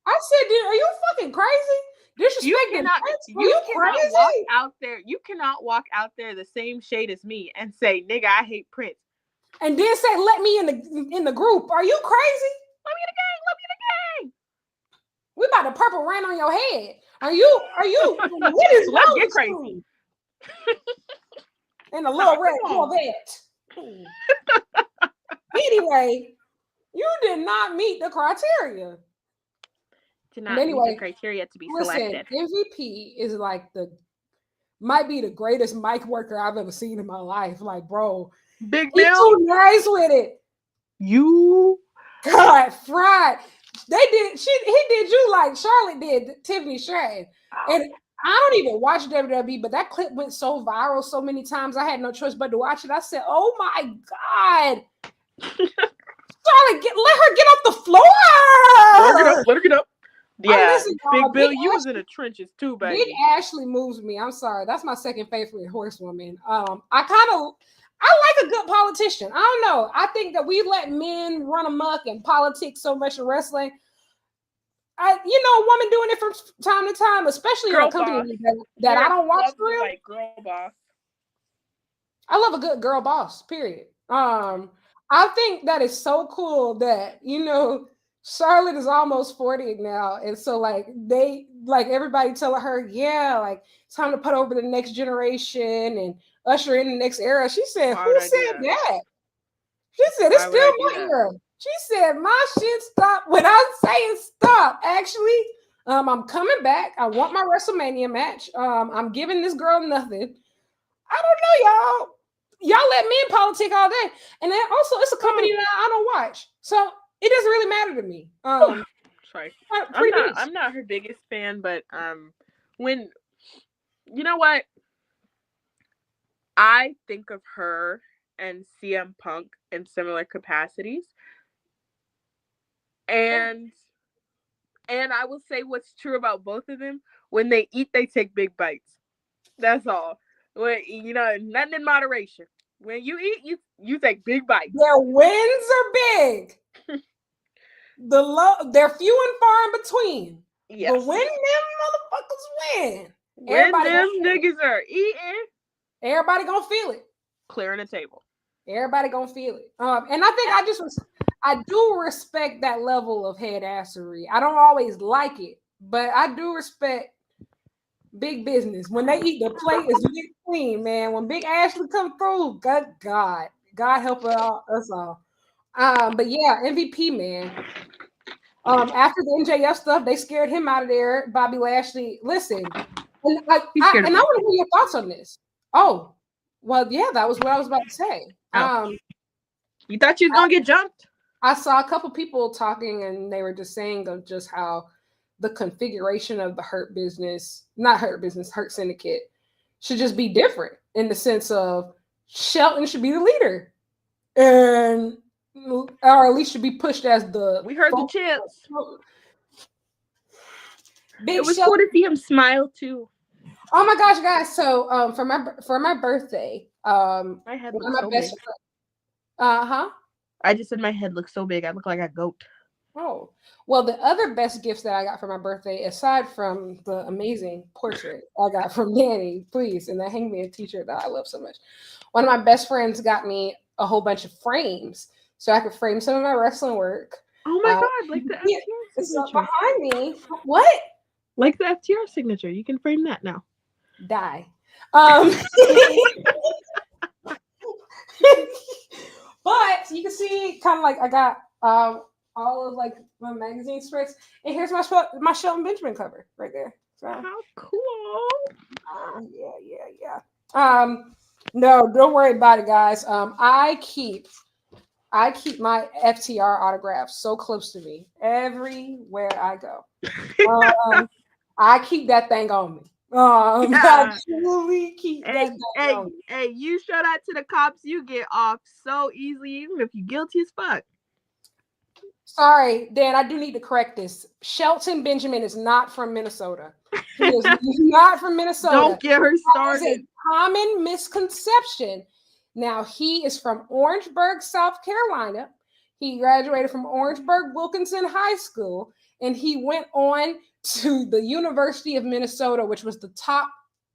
I said, dude, are you fucking crazy? You cannot walk out there. You cannot walk out there the same shade as me and say, nigga, I hate Prince. And then say, let me in the group. Are you crazy? Let me in the gang. Let me in the gang. We about to purple rain on your head. Are you? What is Let's get crazy. And a little red Corvette. Anyway, you did not meet the criteria. Did not meet the criteria to be selected. MVP is like might be the greatest mic worker I've ever seen in my life. Like, bro, Big he's Bill, too nice with it. You got fried. He did you like Charlotte did Tiffany Stratton. And I don't even watch WWE, but that clip went so viral so many times. I had no choice but to watch it. I said, oh my God. Charlotte let her get off the floor. Let her get up. Yeah, listen, Big Bill, Big you was Ashley, in the trenches too, Big baby. Ashley moves me. I'm sorry, that's my second favorite horsewoman. I like a good politician. I don't know. I think that we let men run amok and politics so much in wrestling. A woman doing it from time to time, especially Girl in a company boss. that I don't watch Love for real. like girl boss. I love a good girl boss, period. I think that is so cool that, Charlotte is almost 40 now. And so everybody telling her, yeah, like it's time to put over the next generation and usher in the next era. She said, Why who would I do said that? that? She said, it's Why would I still do my that? era. She said, my shit stopped when I'm saying stop. Actually, I'm coming back. I want my WrestleMania match. I'm giving this girl nothing. I don't know, y'all. Y'all let men politic all day. And then also it's a company that I don't watch. So it doesn't really matter to me. Sorry. Pretty beast. I'm not her biggest fan, but when you know what? I think of her and CM Punk in similar capacities. And I will say what's true about both of them. When they eat, they take big bites. That's all. When nothing in moderation. When you eat, you take big bites. Their wins are big. They're few and far in between. Yes. But when them motherfuckers win, when them niggas are eating, everybody gonna feel it. Clearing the table. Everybody gonna feel it. And I think I do respect that level of head assery. I don't always like it, but I do respect big business. When they eat, the plate is lit clean, man. When Big Ashley come through, God help us all. But yeah, MVP, man. After the MJF stuff, they scared him out of there. Bobby Lashley, listen, and I want to hear your thoughts on this. Oh, well, yeah, that was what I was about to say. You thought you was gonna get jumped? I saw a couple people talking, and they were just saying of just how the configuration of the Hurt Syndicate should just be different in the sense of Shelton should be the leader, and or at least should be pushed as the. We heard the chants. Big it was Shelton. cool to see him smile too. Oh my gosh, guys! So for my birthday, my head looks so big. I just said my head looks so big. I look like a goat. Oh, well, the other best gifts that I got for my birthday, aside from the amazing portrait I got from Dani, please, and that hangman t-shirt that I love so much. One of my best friends got me a whole bunch of frames so I could frame some of my wrestling work. Oh my God, like the FTR signature. Behind me. What? Like the FTR signature. You can frame that now. Die. But you can see kind of like I got all of like my magazine spreads, and here's my Shelton Benjamin cover right there. So, how cool! Yeah. No, don't worry about it, guys. I keep my FTR autographs so close to me everywhere I go. I keep that thing on me. I truly keep that thing on me. Hey, you show that to the cops, you get off so easily, even if you're guilty as fuck. Sorry, Dan, I do need to correct this. Shelton Benjamin is not from Minnesota. He is not from Minnesota. Don't get her started. That is a common misconception. Now, he is from Orangeburg, South Carolina. He graduated from Orangeburg Wilkinson High School, and he went on to the University of Minnesota, which was the top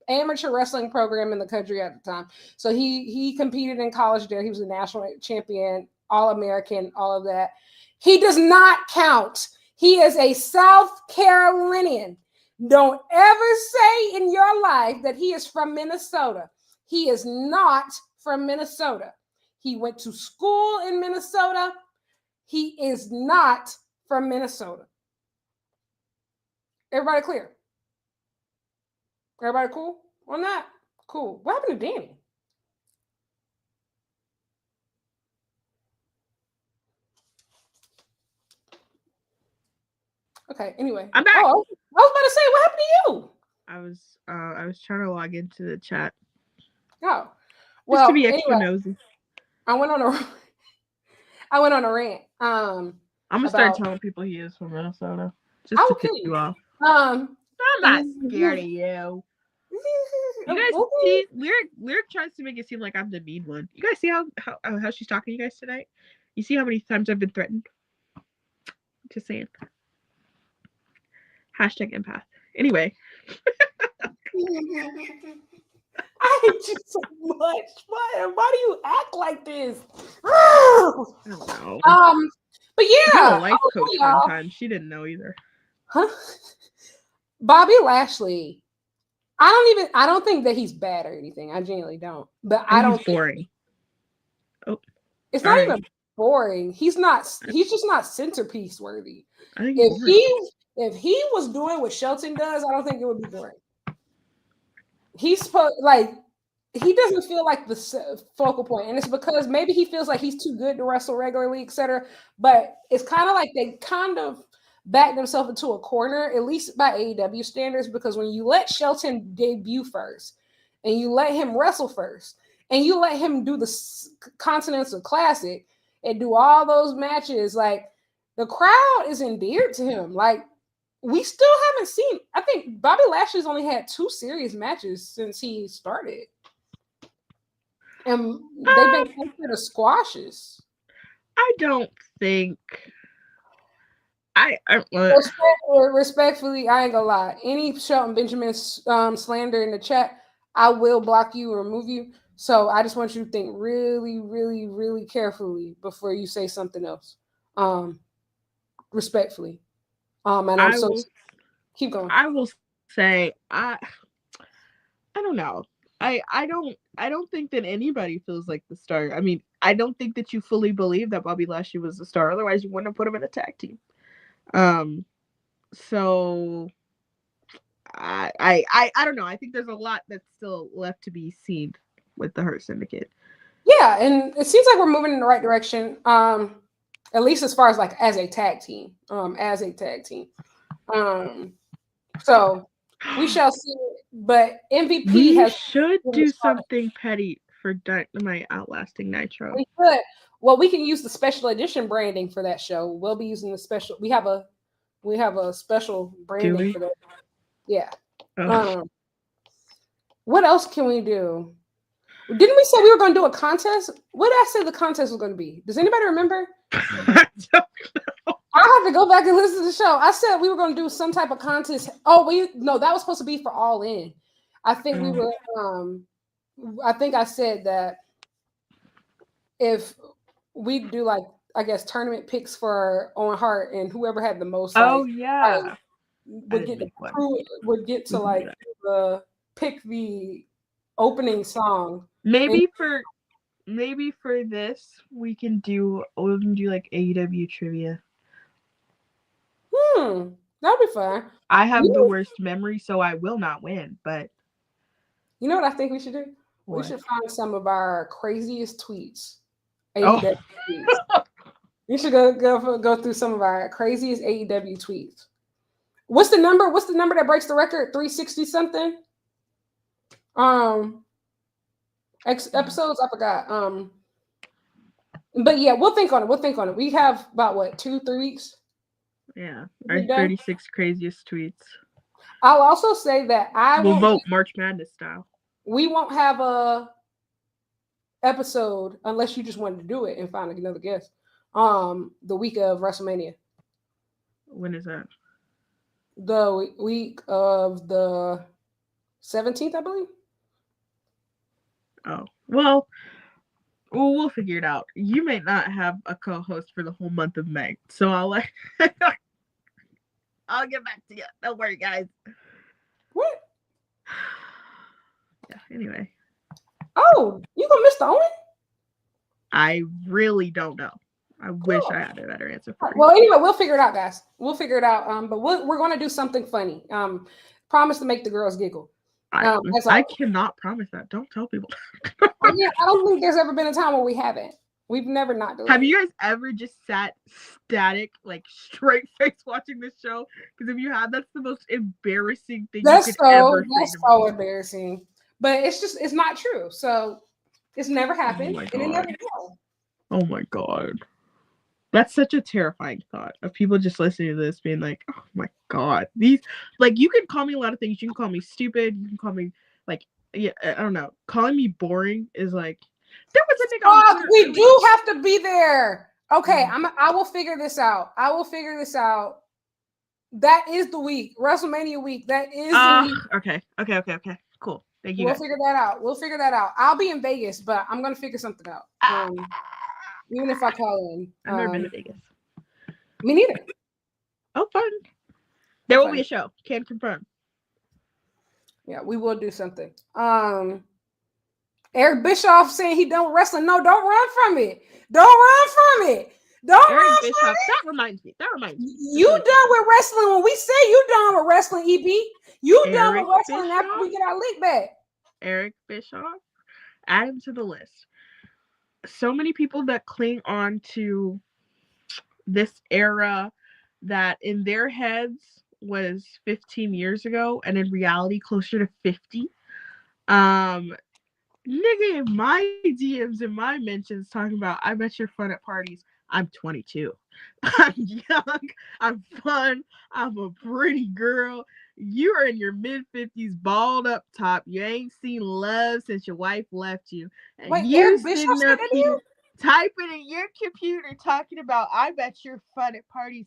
amateur wrestling program in the country at the time. So he competed in college there. He was a national champion, All-American, all of that. He does not count. He is a South Carolinian. Don't ever say in your life that he is from Minnesota. He is not from Minnesota. He went to school in Minnesota. He is not from Minnesota. Everybody clear? Everybody cool on that? Cool. What happened to Dani? Okay, anyway. I'm back. Oh, I was about to say, what happened to you? I was trying to log into the chat. Oh. Well, just to be extra nosy. I went on I went on a rant. I'm gonna start telling people he is from Minnesota just to piss you off. I'm not scared of you. You guys see, Lyric tries to make it seem like I'm the mean one. You guys see how she's talking to you guys tonight? You see how many times I've been threatened? Just saying. Hashtag empath. Anyway. I hate you so much. Why do you act like this? I don't know. But yeah, I had a life coach one time. She didn't know either. Huh? Bobby Lashley. I don't think that he's bad or anything. I genuinely don't. But I don't. He's boring. It's not even boring. He's just not centerpiece worthy. If he was doing what Shelton does, I don't think it would be boring. He's he doesn't feel like the focal point, and it's because maybe he feels like he's too good to wrestle regularly, etc. But it's kind of like they kind of back themselves into a corner, at least by AEW standards, because when you let Shelton debut first, and you let him wrestle first, and you let him do the Continental Classic and do all those matches, like the crowd is endeared to him. Like we still haven't seen. I think Bobby Lashley's only had 2 serious matches since he started, and they've been considered squashes. I don't think. Respectfully, I ain't gonna lie. Any Shelton Benjamin slander in the chat, I will block you or remove you. So I just want you to think really, really, really carefully before you say something else. Respectfully. And keep going. I will say I don't know. I don't think that anybody feels like the star. I mean, I don't think that you fully believe that Bobby Lashley was the star. Otherwise, you wouldn't have put him in a tag team. So I don't know. I think there's a lot that's still left to be seen with the Hurt Syndicate. Yeah, and it seems like we're moving in the right direction. At least as far as like as a tag team. So we shall see. But MVP should do something petty for Dynamite Outlasting Nitro. We could. Well, we can use the special edition branding for that show. We'll be using the special. We have a special branding for that. Yeah. What else can we do? Didn't we say we were going to do a contest? What did I say the contest was going to be? Does anybody remember? I don't know. I have to go back and listen to the show. I said we were going to do some type of contest. No, that was supposed to be for All In. I think we were. I think I said that if we do like, I guess, tournament picks for Owen Hart, and whoever had the most. Would get to like pick the opening song. Maybe for this we can do like AEW trivia. That'd be fun. I have the worst memory, so I will not win. But you know what I think we should do? What? We should find some of our craziest tweets. AEW tweets. You should go through some of our craziest AEW tweets. What's the number? What's the number that breaks the record? 360 something. Episodes, I forgot. But yeah, we'll think on it. We have about 2-3 weeks. Yeah, our 36 craziest tweets. I'll also say that we'll vote March Madness style. We won't have a episode unless you just wanted to do it and find another guest. The week of WrestleMania. When is that? The week of the 17th, I believe. Oh, well, we'll figure it out. You may not have a co-host for the whole month of May, so I'll get back to you. Don't worry, guys. What? Yeah, anyway. Oh, you gonna miss the Owen? I really don't know. I wish I had a better answer for you. Well, anyway, we'll figure it out, guys. We'll figure it out. But we're going to do something funny. Promise to make the girls giggle. I cannot promise that. Don't tell people. I don't think there's ever been a time where we haven't. We've never not done. Have you guys ever just sat static, like straight face watching this show? Because if you have, that's the most embarrassing thing you could ever say. That's so embarrassing. But it's not true. So it's never happened. And it never will. Oh my God. That's such a terrifying thought of people just listening to this being like, oh my God. These, like, you can call me a lot of things. You can call me stupid. You can call me, like, yeah, I don't know. Calling me boring is like, there was a nigga on Fuck, Twitter. we do have to be there. Okay, Mm. I will figure this out. I will figure this out. That is the week. WrestleMania week. That is the week. Okay. Cool. Thank you We'll guys. figure that out. We'll figure that out. I'll be in Vegas, but I'm gonna figure something out. Even if I call in. I've never been to Vegas. Me neither. Oh, fun. There will be a show. Can confirm. Yeah, we will do something. Eric Bischoff saying he done with wrestling. No, don't run from it. Don't run from it. Don't Eric run Bischoff. from it. That reminds me. You done with wrestling when we say you done with wrestling, EP. You done with wrestling Bischoff? after we get our lick back. Eric Bischoff. Add him to the list. So many people that cling on to this era that in their heads was 15 years ago and in reality closer to 50. Nigga in my DMs and my mentions talking about, I bet you're fun at parties. I'm 22. I'm young. I'm fun. I'm a pretty girl. You are in your mid-50s, balled up top. You ain't seen love since your wife left you. And Wait, you Eric Bischoff sitting up said that here you? typing in your computer talking about, I bet you're fun at parties.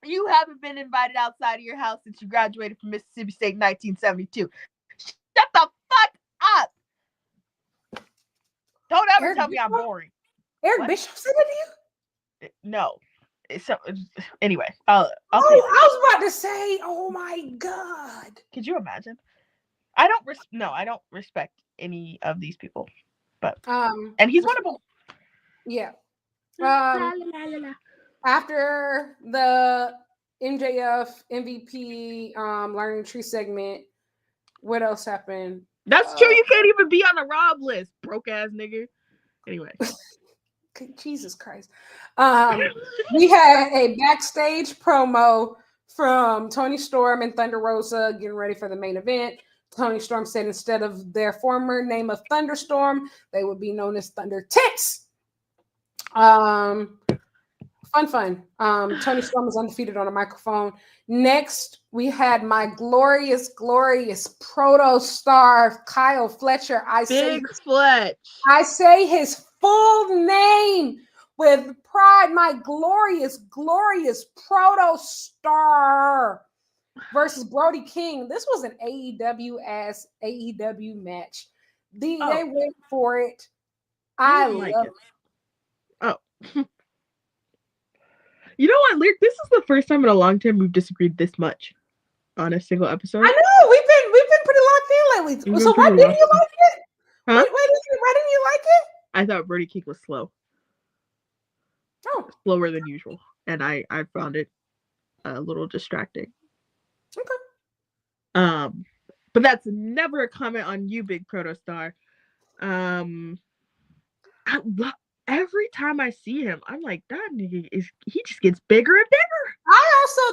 You haven't been invited outside of your house since you graduated from Mississippi State in 1972. Shut the fuck up. Don't ever Eric tell me Bischoff? I'm boring. Eric Bischoff said that to you? No. So, anyway, I'll I was about to say, oh my God. Could you imagine? I don't respect any of these people. But and he's one of them. Yeah. After the MJF MVP learning tree segment, what else happened? That's true. You can't even be on a Rob list, broke ass nigga. Anyway. Jesus Christ. We had a backstage promo from Tony Storm and Thunder Rosa getting ready for the main event. Tony Storm said instead of their former name of Thunderstorm, they would be known as Thunder Tits. Fun. Tony Storm is undefeated on a microphone. Next, we had my glorious proto star Kyle Fletcher. I say his full name with pride. My glorious proto star versus Brody King. This was an AEW match. They went for it. I love it. Oh. You know what, Lyric? This is the first time in a long time we've disagreed this much on a single episode. I know we've been pretty locked in lately. So why didn't you like it? Huh? Why didn't you like it? I thought Brody King was slow. Oh, slower than usual, and I found it a little distracting. Okay. But that's never a comment on you, Big Protostar. Every time I see him, I'm like, that nigga he just gets bigger and bigger.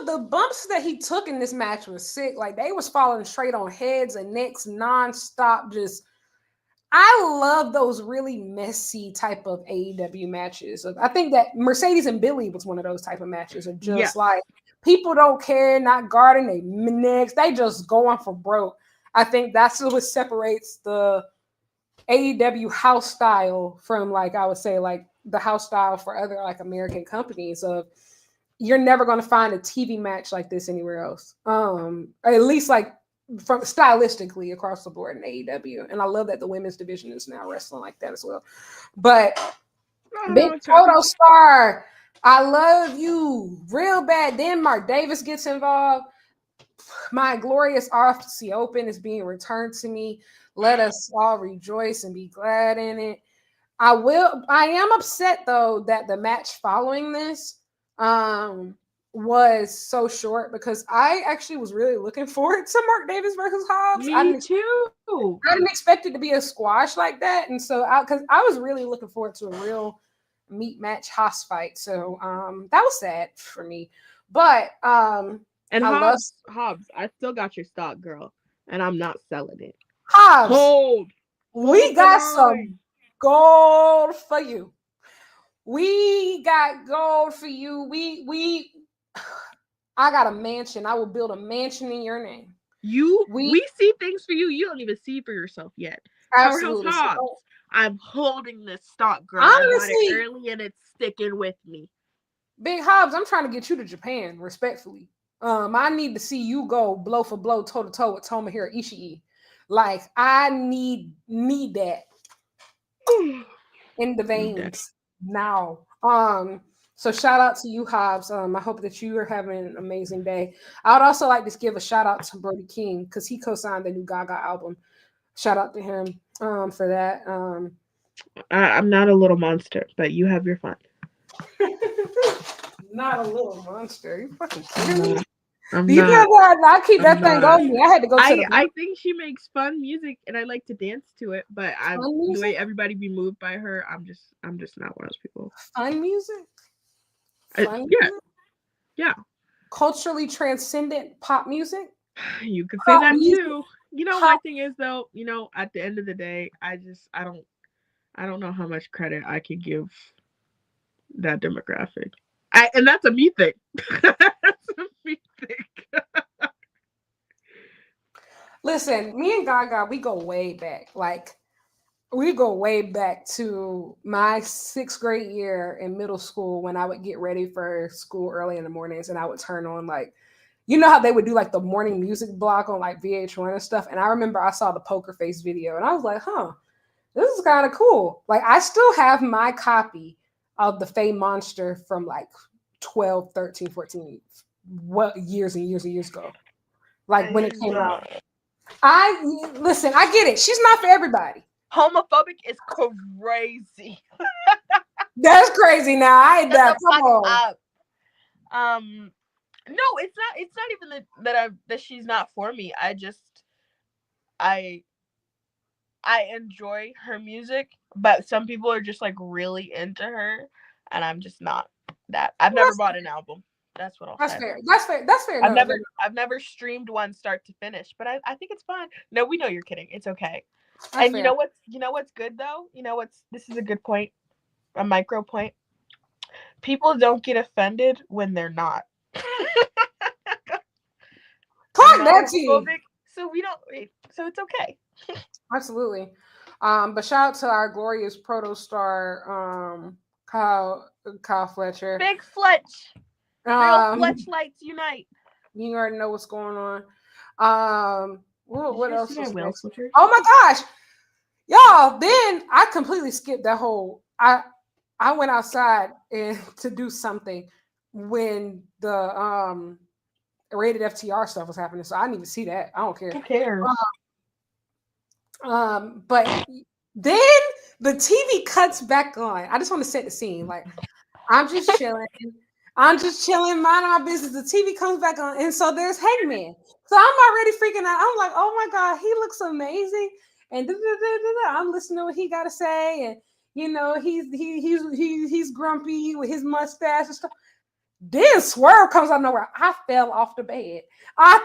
The bumps that he took in this match was sick. Like they was falling straight on heads and necks nonstop. I love those really messy type of AEW matches. I think that Mercedes and Billy was one of those type of matches. Of just like people don't care, not guarding their necks. They just going for broke. I think that's what separates the AEW house style from, like, I would say, like the house style for other like American companies. Of you're never going to find a TV match like this anywhere else. Or at least like from stylistically across the board in AEW. And I love that the women's division is now wrestling like that as well. But Big Protostar, I love you real bad. Then Mark Davis gets involved. My glorious Aussie Open is being returned to me. Let us all rejoice and be glad in it. I am upset though that the match following this was so short, because I actually was really looking forward to Mark Davis versus Hobbs. Me too. I didn't expect it to be a squash like that, and so because I was really looking forward to a real meat match Haas fight. So that was sad for me. But and Hobbs, I still got your stock, girl, and I'm not selling it. Hobbs, we got some gold for you. We got gold for you. I got a mansion. I will build a mansion in your name. We see things for you. You don't even see for yourself yet. Powerhouse Absolutely. Hobbs. I'm holding this stock, girl. I bought it Honestly, early and it's sticking with me. Big Hobbs, I'm trying to get you to Japan, respectfully. I need to see you go blow for blow, toe to toe with Tomohiro Ishii. Like, I need that in the veins now. So shout out to you, Hobbs. I hope that you are having an amazing day. I would also like to give a shout out to Brody King because he co-signed the new Gaga album. Shout out to him for that. I'm not a little monster, but you have your fun. Not a little monster. You fucking kidding me? I'm Do you not. know I keep that thing on me? I had to go to the I think she makes fun music and I like to dance to it, but the way everybody be moved by her, I'm just not one of those people. Fun music? Yeah. Culturally transcendent pop music? You could say that too. You know, my thing is though, you know, at the end of the day, I don't know how much credit I could give that demographic. And that's a me thing. That's a me thing. Listen, me and Gaga, we go way back. Like, we go way back to my 6th grade year in middle school when I would get ready for school early in the mornings and I would turn on, like, you know how they would do like the morning music block on like VH1 and stuff. And I remember I saw the Poker Face video and I was like, this is kind of cool. Like, I still have my copy of the Faye Monster from like 12, 13, 14, what years and years and years ago. Like when it came out. Listen, I get it. She's not for everybody. Homophobic is crazy. That's crazy now. I ain't that. Come on. No, it's not even that she's not for me. I enjoy her music, but some people are just like really into her, and I'm just not that. I've never bought an album. That's what I'll say. That's fair. I've never streamed one start to finish, but I think it's fun. No, we know you're kidding. It's okay. That's and fair. You know what's good though? This is a good point, a micro point. People don't get offended when they're not. Talk that to you. So so it's okay. Absolutely. But shout out to our glorious proto star, Kyle Fletcher. Big Fletch. Real Fletch lights unite. You already know what's going on. What else? Oh my gosh, y'all! Then I completely skipped that whole. I went outside to do something when the rated FTR stuff was happening, so I didn't even see that. I don't care. Who cares? But then the TV cuts back on. I just want to set the scene. Like, I'm just chilling. Minding my business. The TV comes back on, and so there's Hangman. So I'm already freaking out. I'm like, oh my god, he looks amazing. And I'm listening to what he got to say, and you know, he's grumpy with his mustache and stuff. Then Swerve comes out of nowhere. I fell off the bed. I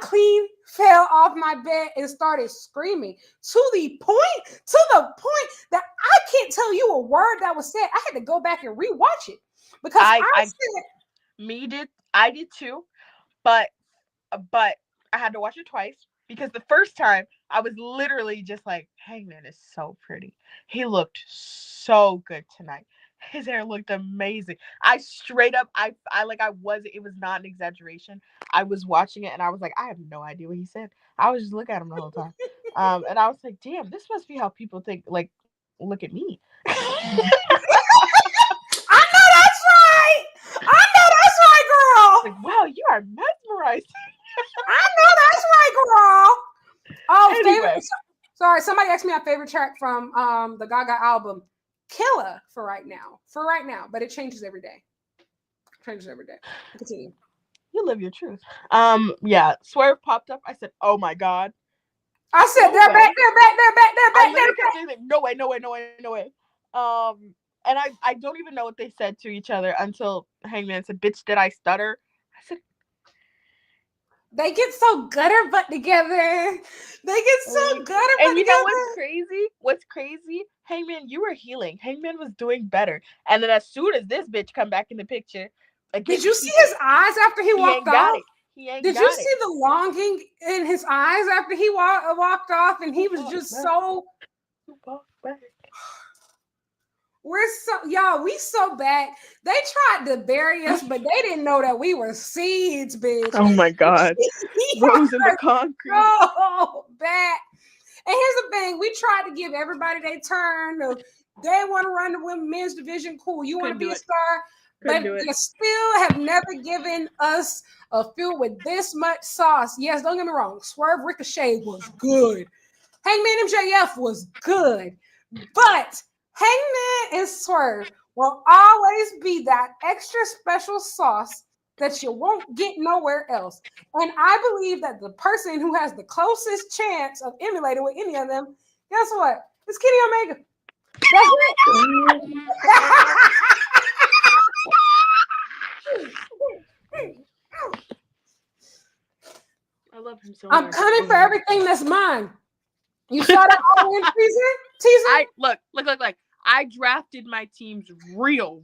fell off my bed and started screaming to the point that I can't tell you a word that was said. I had to go back and rewatch it because I did too, but I had to watch it twice because the first time I was literally just like, Hangman is so pretty. He looked so good tonight. His hair looked amazing. I straight up, it was not an exaggeration. I was watching it and I was like, I have no idea what he said. I was just looking at him the whole time. And I was like, damn, this must be how people think, like, look at me. I know that's right, girl. Like, wow, you are mesmerized. I know that's right, girl. Oh, anyway. Sorry, somebody asked me my favorite track from the Gaga album. Killer for right now, but it changes every day. Continue. You live your truth. Yeah, Swerve popped up. I said, oh my god. I said, they're back there. No way. And I don't even know what they said to each other until Hangman said, bitch, did I stutter? I said, They get so gutter butt together. They get so gutter butt And you together. know what's crazy? What's crazy? Hangman, you were healing. Hangman was doing better. And then as soon as this bitch come back in the picture, Did you see his eyes after he walked ain't got off? it. He ain't Did got you it. see the longing in his eyes after he walked off? And he was just so. We're so y'all. We so back. They tried to bury us, but they didn't know that we were seeds, bitch. Oh my God. Rose in the concrete. So back. And here's the thing: we tried to give everybody their turn. They want to run the women's division. Cool. You want to be a star, but they still have never given us a feud with this much sauce. Yes, don't get me wrong. Swerve Ricochet was good. Hangman MJF was good, but Hangman and Swerve will always be that extra special sauce that you won't get nowhere else. And I believe that the person who has the closest chance of emulating with any of them, guess what? It's Kenny Omega. That's it. I love him so I'm much. coming for everything that's mine. You saw that all in teaser? Look. I drafted my teams real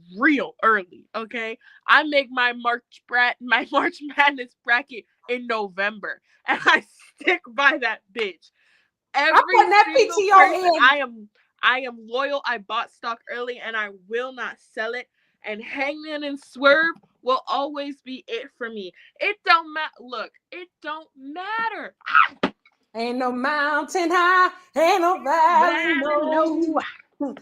early. Okay, I make my March Madness bracket in November, and I stick by that bitch. Every single person, I am loyal. I bought stock early, and I will not sell it. And Hangman and Swerve will always be it for me. It don't matter. Look, it don't matter. Ain't no mountain high, ain't no valley low.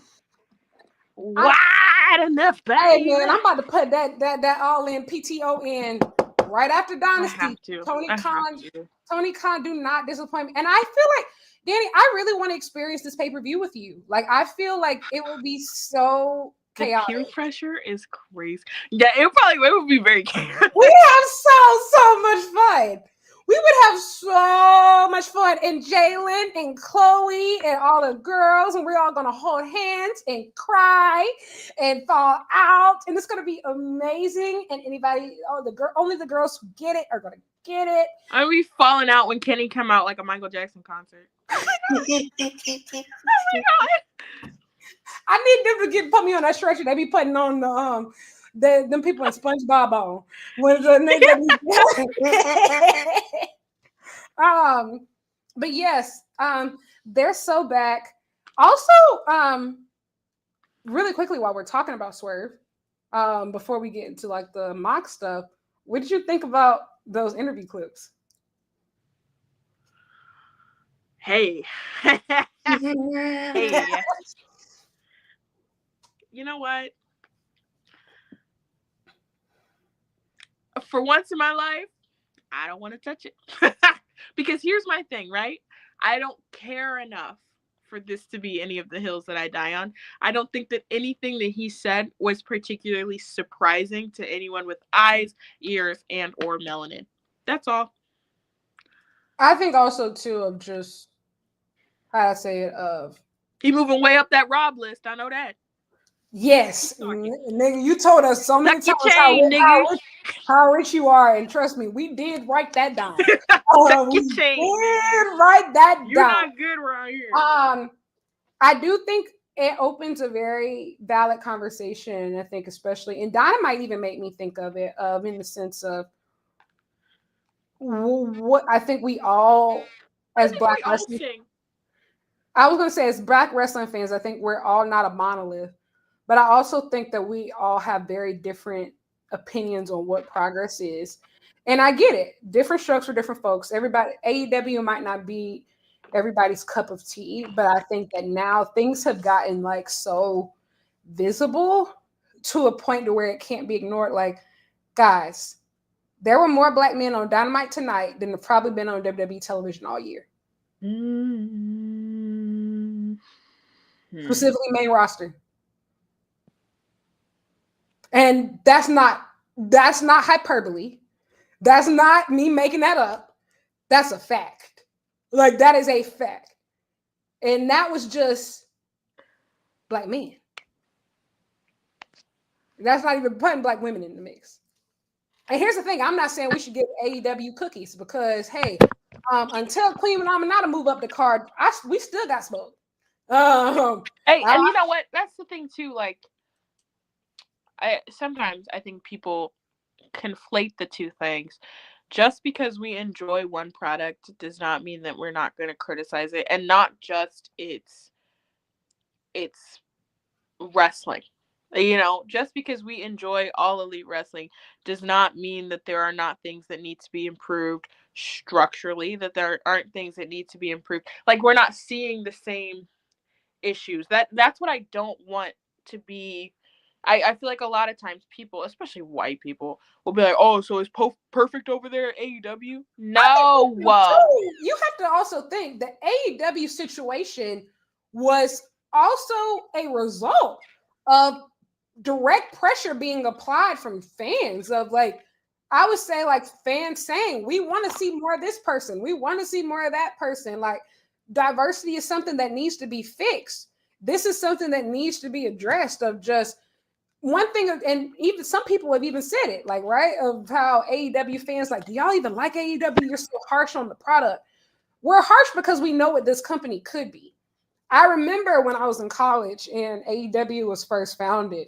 Wide enough, baby. Hey man, I'm about to put that all in PTO in right after Dynasty. Tony Khan, do not disappoint me. And I feel like, Dani, I really want to experience this pay-per-view with you. Like, I feel like it will be so chaotic. The peer pressure is crazy. Yeah, it would be very chaotic. We have so much fun. We would have so much fun. And Jalen and Chloe and all the girls, and we're all gonna hold hands and cry and fall out. And it's gonna be amazing. And only the girls who get it are gonna get it. I'll be falling out when Kenny come out like a Michael Jackson concert. Oh my God. I need them to put me on that stretcher. They be putting on them people in SpongeBob on. But yes, they're so back. Also, really quickly while we're talking about Swerve, before we get into like the mock stuff, what did you think about those interview clips? Hey. Hey. You know what? For once in my life, I don't want to touch it. Because here's my thing, right? I don't care enough for this to be any of the hills that I die on. I don't think that anything that he said was particularly surprising to anyone with eyes, ears, and or melanin. That's all. I think also too of just how I say it of he moving way up that Rob list. I know that. Yes, nigga, you told us so many times how rich you are, and trust me, we did write that down. We did write that down. You're not good around here. I do think it opens a very valid conversation. I think, especially, and Dynamite even made me think of it, in the sense of what I think we all, as Black wrestling, I was going to say, as Black wrestling fans, I think we're all not a monolith. But I also think that we all have very different opinions on what progress is. And I get it. Different strokes for different folks. AEW might not be everybody's cup of tea, but I think that now things have gotten like so visible to a point to where it can't be ignored. Like, guys, there were more Black men on Dynamite tonight than have probably been on WWE television all year. Specifically main roster. And that's not hyperbole. That's not me making that up. That's a fact. Like, that is a fact. And that was just Black men. That's not even putting Black women in the mix. And here's the thing: I'm not saying we should give AEW cookies because, hey, until Queen Amanada move up the card, we still got smoke. Hey, and you know what? That's the thing too. Like, sometimes I think people conflate the two things. Just because we enjoy one product does not mean that we're not going to criticize it, and not just its wrestling. You know, just because we enjoy all elite wrestling does not mean that there are not things that need to be improved structurally, that there aren't things that need to be improved. Like, we're not seeing the same issues. That's what I don't want to be. I feel like a lot of times people, especially white people, will be like, "Oh, so is perfect over there at AEW?" No. You have to also think the AEW situation was also a result of direct pressure being applied from fans of, like, I would say, like, fans saying, we want to see more of this person, we want to see more of that person. Like, diversity is something that needs to be fixed. This is something that needs to be addressed. Of just one thing, and even some people have even said it, like, right, of how AEW fans, like, do y'all even like AEW? You're so harsh on the product. We're harsh because we know what this company could be. I remember when I was in college and AEW was first founded,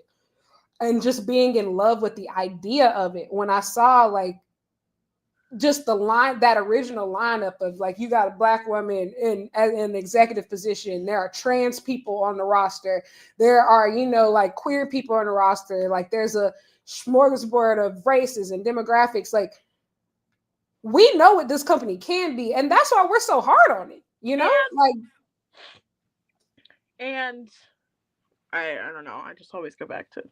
and just being in love with the idea of it. When I saw, like, just that original lineup of, like, you got a black woman in an executive position, there are trans people on the roster, there are, like, queer people on the roster, like, there's a smorgasbord of races and demographics. Like, we know what this company can be, and that's why we're so hard on it, And I don't know, I just always go back to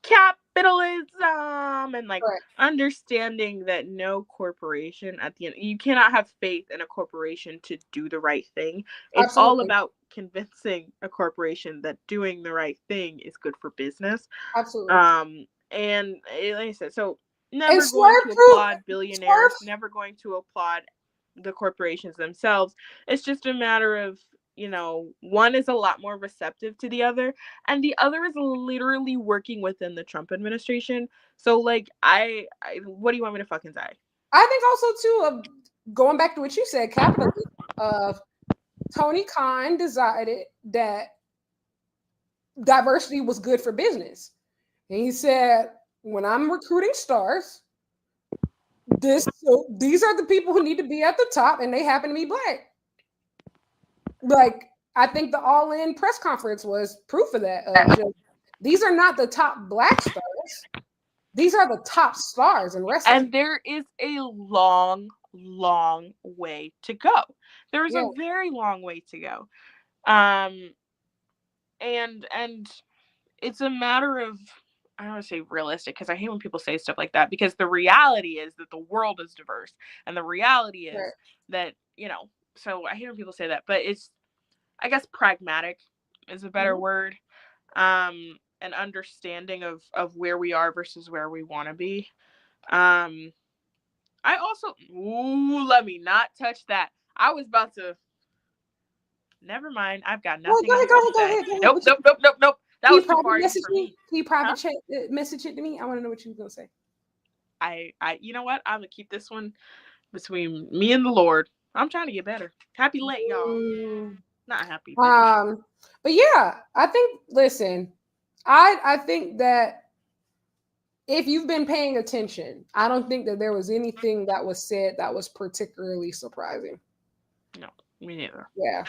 capitalism and, like, right, understanding that no corporation at the end, you cannot have faith in a corporation to do the right thing. It's Absolutely. All about convincing a corporation that doing the right thing is good for business. Absolutely. And like I said, so never going to applaud billionaires, never going to applaud the corporations themselves. It's just a matter of, one is a lot more receptive to the other, and the other is literally working within the Trump administration. So, like, I what do you want me to fucking say? I think also too, going back to what you said, capitalism. Tony Khan decided that diversity was good for business, and he said, when I'm recruiting stars, these are the people who need to be at the top, and they happen to be black. Like, I think the All In press conference was proof of that. These are not the top black stars. These are the top stars in wrestling. And there is a long, long way to go. There is a very long way to go. And it's a matter of, I don't want to say realistic, because I hate when people say stuff like that, because the reality is that the world is diverse, and the reality is that, so I hate when people say that, but it's, I guess, pragmatic is a better word. An understanding of where we are versus where we want to be. I also, let me not touch that. I was about to, never mind. I've got nothing. Go ahead. Nope. That was too far for me. Can you private message it to me? I want to know what you were gonna say. I, you know what? I'm gonna keep this one between me and the Lord. I'm trying to get better. Happy late, y'all. Not happy. But yeah, I think. Listen, I think that if you've been paying attention, I don't think that there was anything that was said that was particularly surprising. No, me neither. Yeah.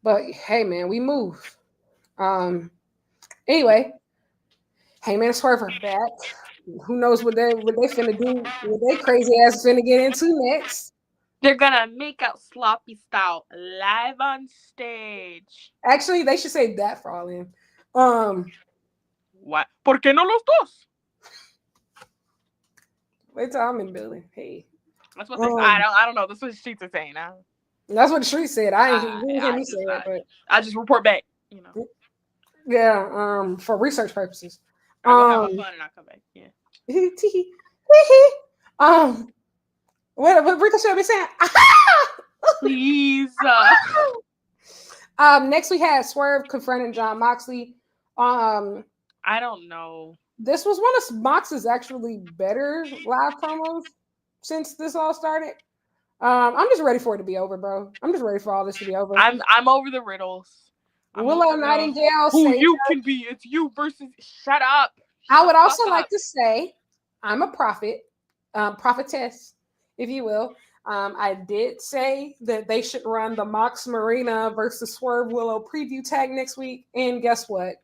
But hey, man, we move. Anyway, Heyman and Swerve are back. Who knows what they finna do? What they crazy ass finna get into next? They're gonna make out sloppy style live on stage. Actually, they should say that for All In. What? ¿Por qué no los dos? Wait till I'm in building. Hey. That's what they say. I don't know. That's what the streets are saying now. That's what the streets said. I didn't hear me say it, but I just report back, Yeah, for research purposes. I'll have fun and I'll come back. Yeah. What Ricochet be saying? Please. Next we had Swerve confronting Jon Moxley. I don't know. this was one of Mox's actually better live promos since this all started. I'm just ready for it to be over, bro. I'm just ready for all this to be over. I'm over the riddles. Willow Nightingale who say you can be. It's you versus. Shut up. I would also like to say I'm a prophet, prophetess, if you will. I did say that they should run the Mox Marina versus Swerve Willow preview tag next week, and guess what?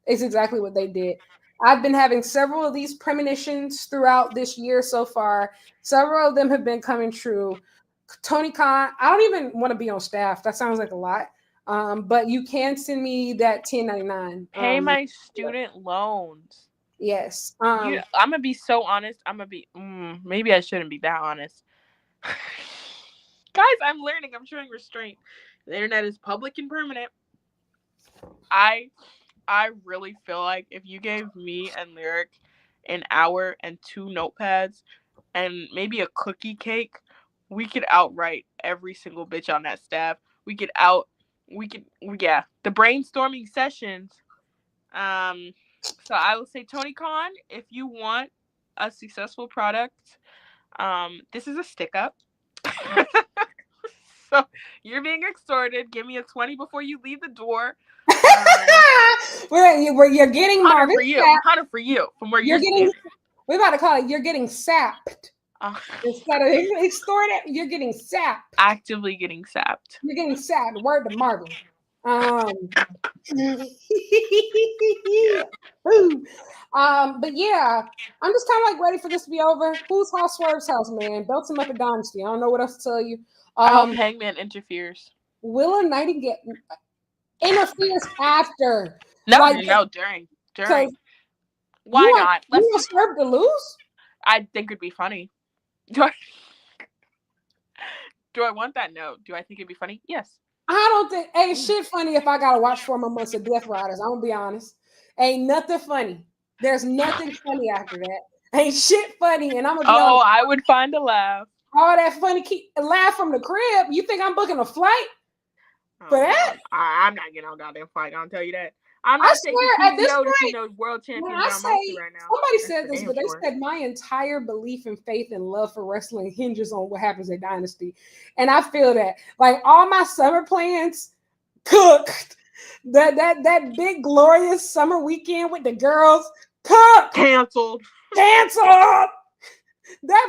It's exactly what they did. I've been having several of these premonitions throughout this year so far. Several of them have been coming true. Tony Khan, I don't even want to be on staff. That sounds like a lot. But you can send me that 1099. Pay my student loans. Yes. I'm gonna be so honest. I'm gonna be. Maybe I shouldn't be that honest. Guys, I'm learning. I'm showing restraint. The internet is public and permanent. I really feel like if you gave me and Lyric an hour and 2 notepads and maybe a cookie cake, we could outright every single bitch on that staff. The brainstorming sessions. So I will say, Tony Khan, if you want a successful product, this is a stick up. So you're being extorted. Give me a 20 before you leave the door. You're getting Hunter for you from where you're getting. We're about to call it. You're getting sapped instead of extorted. You're getting sapped. Actively getting sapped. You're getting sapped. Word to Marvin. But yeah, I'm just kind of like ready for this to be over. Who's house? Swerve's house, man. Belts him up at Dynasty. I don't know what else to tell you. I hope Hangman interferes. Willow Nightingale interferes after. During. Why not? You want Swerve to lose? I think it'd be funny. Do I want that? No. Do I think it'd be funny? Yes. I don't think ain't shit funny if I gotta watch 4 more months of Death Riders. I'm gonna be honest. Ain't nothing funny. There's nothing funny after that. Ain't shit funny, and I'm gonna be honest. I would find a laugh. All that funny laugh from the crib. You think I'm booking a flight for that? I'm not getting on goddamn flight. I'll tell you that. I'm not taking at this point, to see no world champion right now. Somebody said this, but they said my entire belief and faith and love for wrestling hinges on what happens at Dynasty. And I feel that. Like all my summer plans cooked. That big glorious summer weekend with the girls cooked. Canceled. That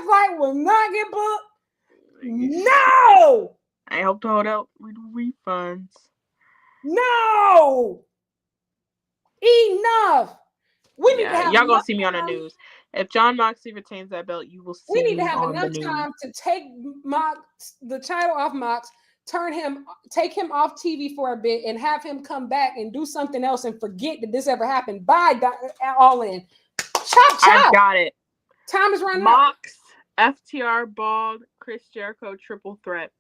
flight will not get booked. No. I hope to hold out with refunds. No. Enough. We need to have y'all gonna see me on the news. If Jon Moxley retains that belt, you will see. We need to have enough time to take the title off Mox, take him off TV for a bit, and have him come back and do something else and forget that this ever happened. Bye, All In. Chop. I got it. Time is running Mox, FTR, Bald, Chris Jericho, triple threat.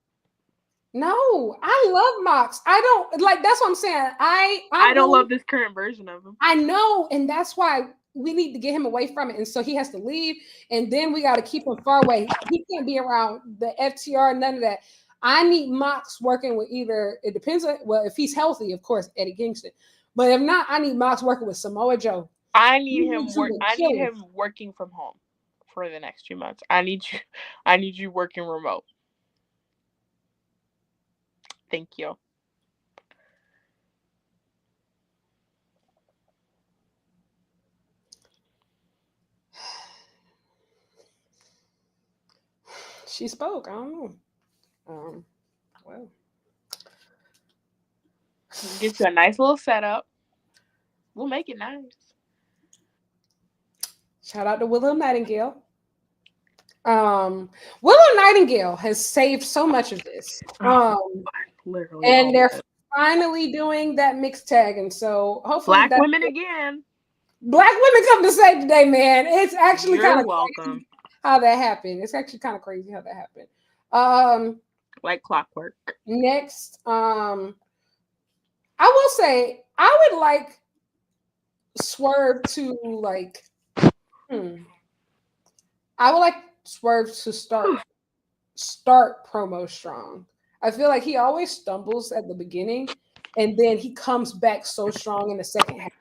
No, I love Mox. I don't like. That's what I'm saying. I don't love this current version of him. I know, and that's why we need to get him away from it. And so he has to leave, and then we got to keep him far away. He can't be around the FTR, none of that. I need Mox working with either. It depends on if he's healthy, of course, Eddie Kingston. But if not, I need Mox working with Samoa Joe. I need him working from home for the next 2 months. I need you working remote. Thank you. She spoke. I don't know. Well, get you a nice little setup. We'll make it nice. Shout out to Willow Nightingale. Willow Nightingale has saved so much of this. Literally, and they're finally doing that mixed tag, and so hopefully Black women again. Black women come to save today, man. It's actually kind of welcome. Crazy how that happened. It's actually kind of crazy how that happened. Like clockwork. Next, I will say I would like Swerve to like. I would like Swerve to start promo strong. I feel like he always stumbles at the beginning, and then he comes back so strong in the second half.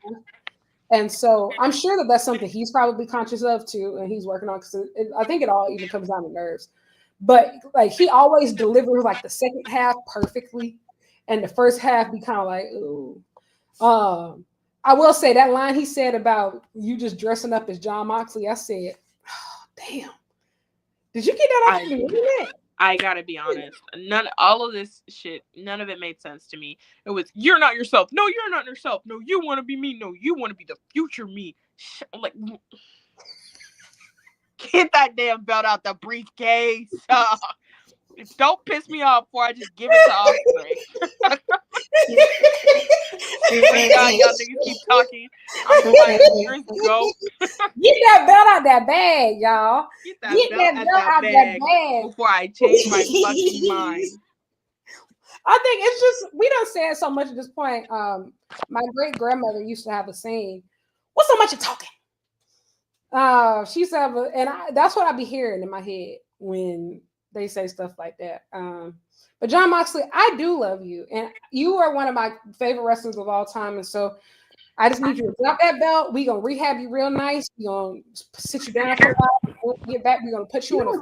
And so I'm sure that that's something he's probably conscious of too, and he's working on, because I think it all even comes down to nerves. But like he always delivers like the second half perfectly, and the first half be kind of like, ooh. I will say that line he said about you just dressing up as John Moxley. I said, oh, damn. Did you get that off the internet? I gotta be honest. All of this shit, none of it made sense to me. It was, you're not yourself. No, you're not yourself. No, you want to be me. No, you want to be the future me. Like, get that damn belt out the briefcase. Don't piss me off before I just give it to Osprey. Oh my God, y'all niggas keep talking. I'm like, go. Get that belt out that bag, y'all. Get that belt out that bag before I change my fucking mind. I think it's just, we don't say it so much at this point. My great grandmother used to have a saying, "What's so much of talking?" She used to have that's what I be hearing in my head when they say stuff like that. But John Moxley, I do love you, and you are one of my favorite wrestlers of all time, and so I just need you to drop that belt. We gonna rehab you real nice. We gonna sit you down for a while. When we get back, we're gonna put you in a.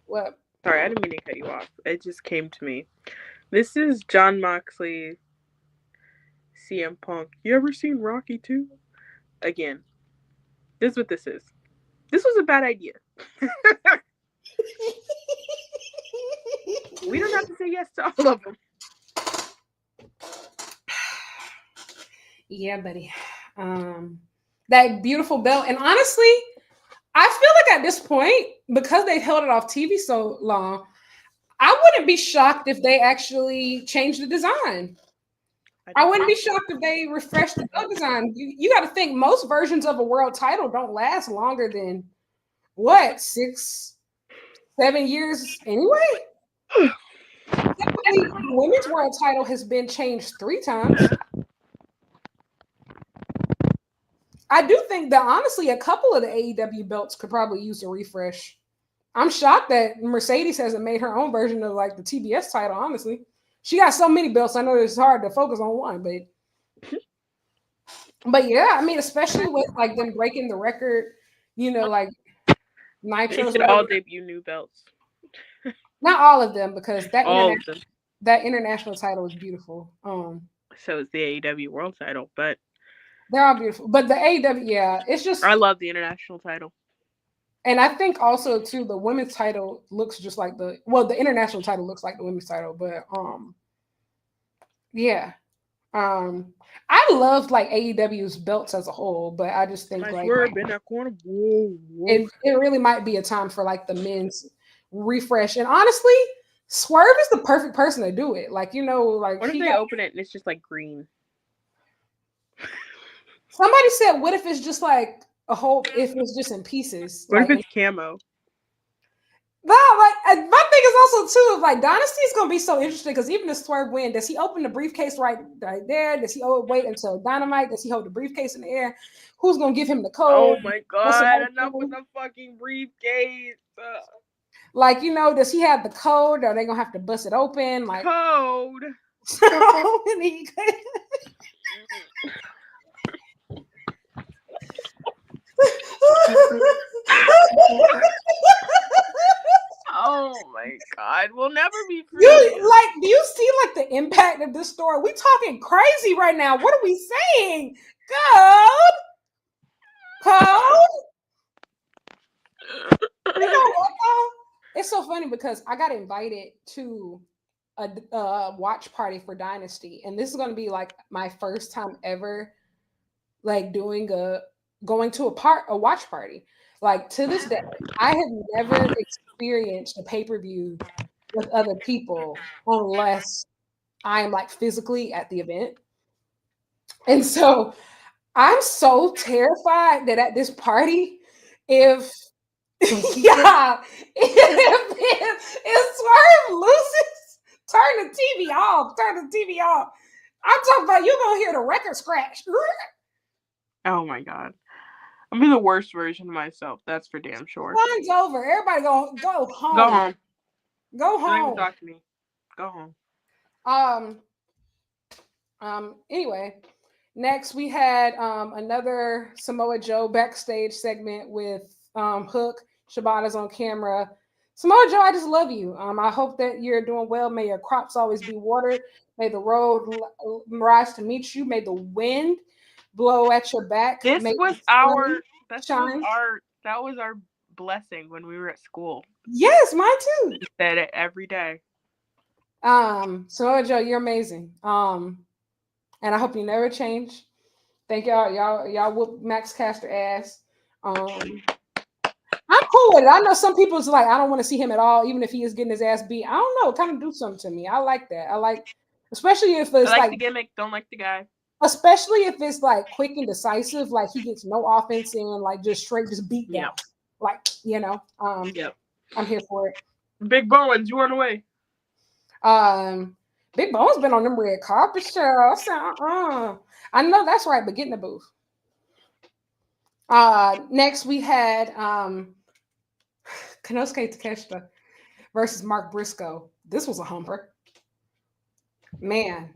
What? Sorry, I didn't mean to cut you off. It just came to me. This is John Moxley, CM Punk. You ever seen Rocky 2? Again, this is what this is. This was a bad idea. We don't have to say yes to all of them. Yeah, buddy. That beautiful belt. And honestly, I feel like at this point, because they've held it off TV so long, I wouldn't be shocked if they actually changed the design. I wouldn't be shocked if they refreshed the belt design. You got to think most versions of a world title don't last longer than what, 6, 7 years anyway. The women's world title has been changed 3 times. I do think that honestly, a couple of the AEW belts could probably use a refresh. I'm shocked that Mercedes hasn't made her own version of like the TBS title. Honestly, she got so many belts. I know it's hard to focus on one, but yeah, I mean, especially with like them breaking the record, like Nitros. They should all debut new belts. Not all of them, because that international title is beautiful. So is the AEW world title, but they're all beautiful. But the AEW, yeah, it's just, I love the international title. And I think also too, the women's title looks just like the international title looks like the women's title, but yeah. I love like AEW's belts as a whole, but I just think like in that corner. Whoa. It really might be a time for like the men's refresh. And honestly, Swerve is the perfect person to do it. Like, like what if they open it and it's just like green? Somebody said, what if it's just like if it's just in pieces? What like, if it's camo? No, like my thing is also too, like Dynasty is gonna be so interesting, because even if Swerve win, does he open the briefcase right there? Does he wait until Dynamite? Does he hold the briefcase in the air? Who's gonna give him the code? Oh my God! Enough with the fucking briefcase. Like, does he have the code? Are they gonna have to bust it open? Like code. Oh my God, we'll never be free. Do you see like the impact of this story? We talking crazy right now. What are we saying? Code. It's so funny because I got invited to a watch party for Dynasty, and this is going to be like my first time ever like going to a watch party. Like, to this day, I have never experienced a pay-per-view with other people unless I am like physically at the event. And so I'm so terrified that at this party, if Swerve loses, turn the TV off. I'm talking about you gonna hear the record scratch. Oh my God. I'm the worst version of myself. That's for damn sure. Time's over. Everybody go home. Go home. Don't even talk to me. Go home. Anyway, Next, we had another Samoa Joe backstage segment with Hook. Shibata's on camera. Samoa Joe, I just love you. I hope that you're doing well. May your crops always be watered. May the road rise to meet you. May the wind blow at your back. This May was the our sun that was shine. our blessing when we were at school. Yes, mine too. We said it every day. Samoa Joe, you're amazing. And I hope you never change. Thank y'all. Y'all whoop Max Caster ass. I'm cool with it. I know some people's like, I don't want to see him at all, even if he is getting his ass beat. I don't know. It kind of do something to me. I like that. I like, especially if I it's like like the gimmick, don't like the guy. especially if it's like quick and decisive, like he gets no offense in, like just straight, just beat down. Yep. Like, Yep. I'm here for it. Big Bowens, you run away. Big Bone's been on them red carpet shows. I know that's right, but get in the booth. Next we had Konosuke Takeshita versus Mark Briscoe. This was a humper. Man.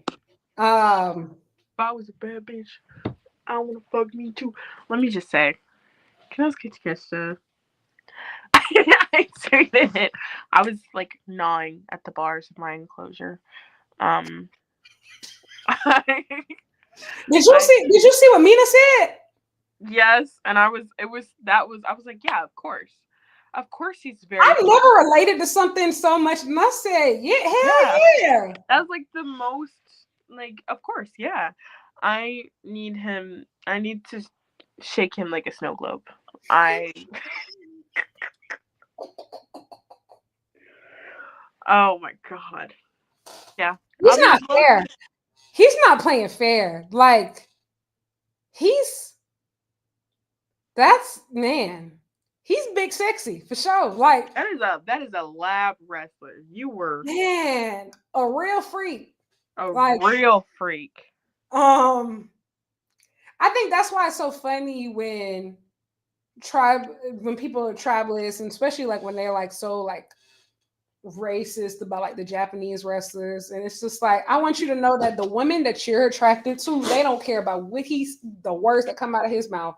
If I was a bad bitch, I want to fuck me too. Let me just say, Konosuke Takeshita. I tweeted it. I was like gnawing at the bars of my enclosure. Did you see what Mina said? Yes, and I was like, yeah, of course he's very. I never related to something so much, and I said, yeah, hell yeah. That was like the most, like, of course, yeah. I need to shake him like a snow globe. Oh my god. Yeah. He's not fair. He's not playing fair. Like, he's big sexy for sure. Like that is a lab wrestler. You were a real freak. Real freak. I think that's why it's so funny when people are tribalists, and especially like when they're like so like racist about like the Japanese wrestlers, and it's just like, I want you to know that the women that you're attracted to, they don't care about the words that come out of his mouth.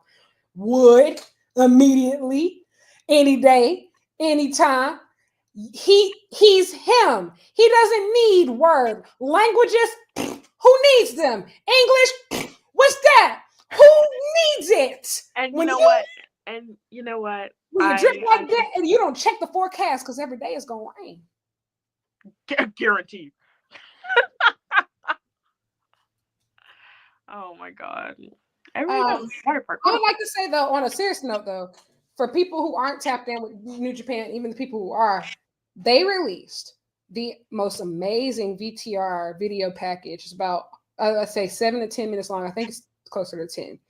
Would immediately, any day, anytime. He's him. He doesn't need word languages. Who needs them? English. What's that? Who needs it? And you know what? And you know what? When you drip like that and you don't check the forecast because every day is gonna rain. Guaranteed. Oh my god. I would like to say though, on a serious note though, for people who aren't tapped in with New Japan, even the people who are, they released the most amazing VTR video package. It's about I'd say 7 to 10 minutes long. I think it's closer to 10.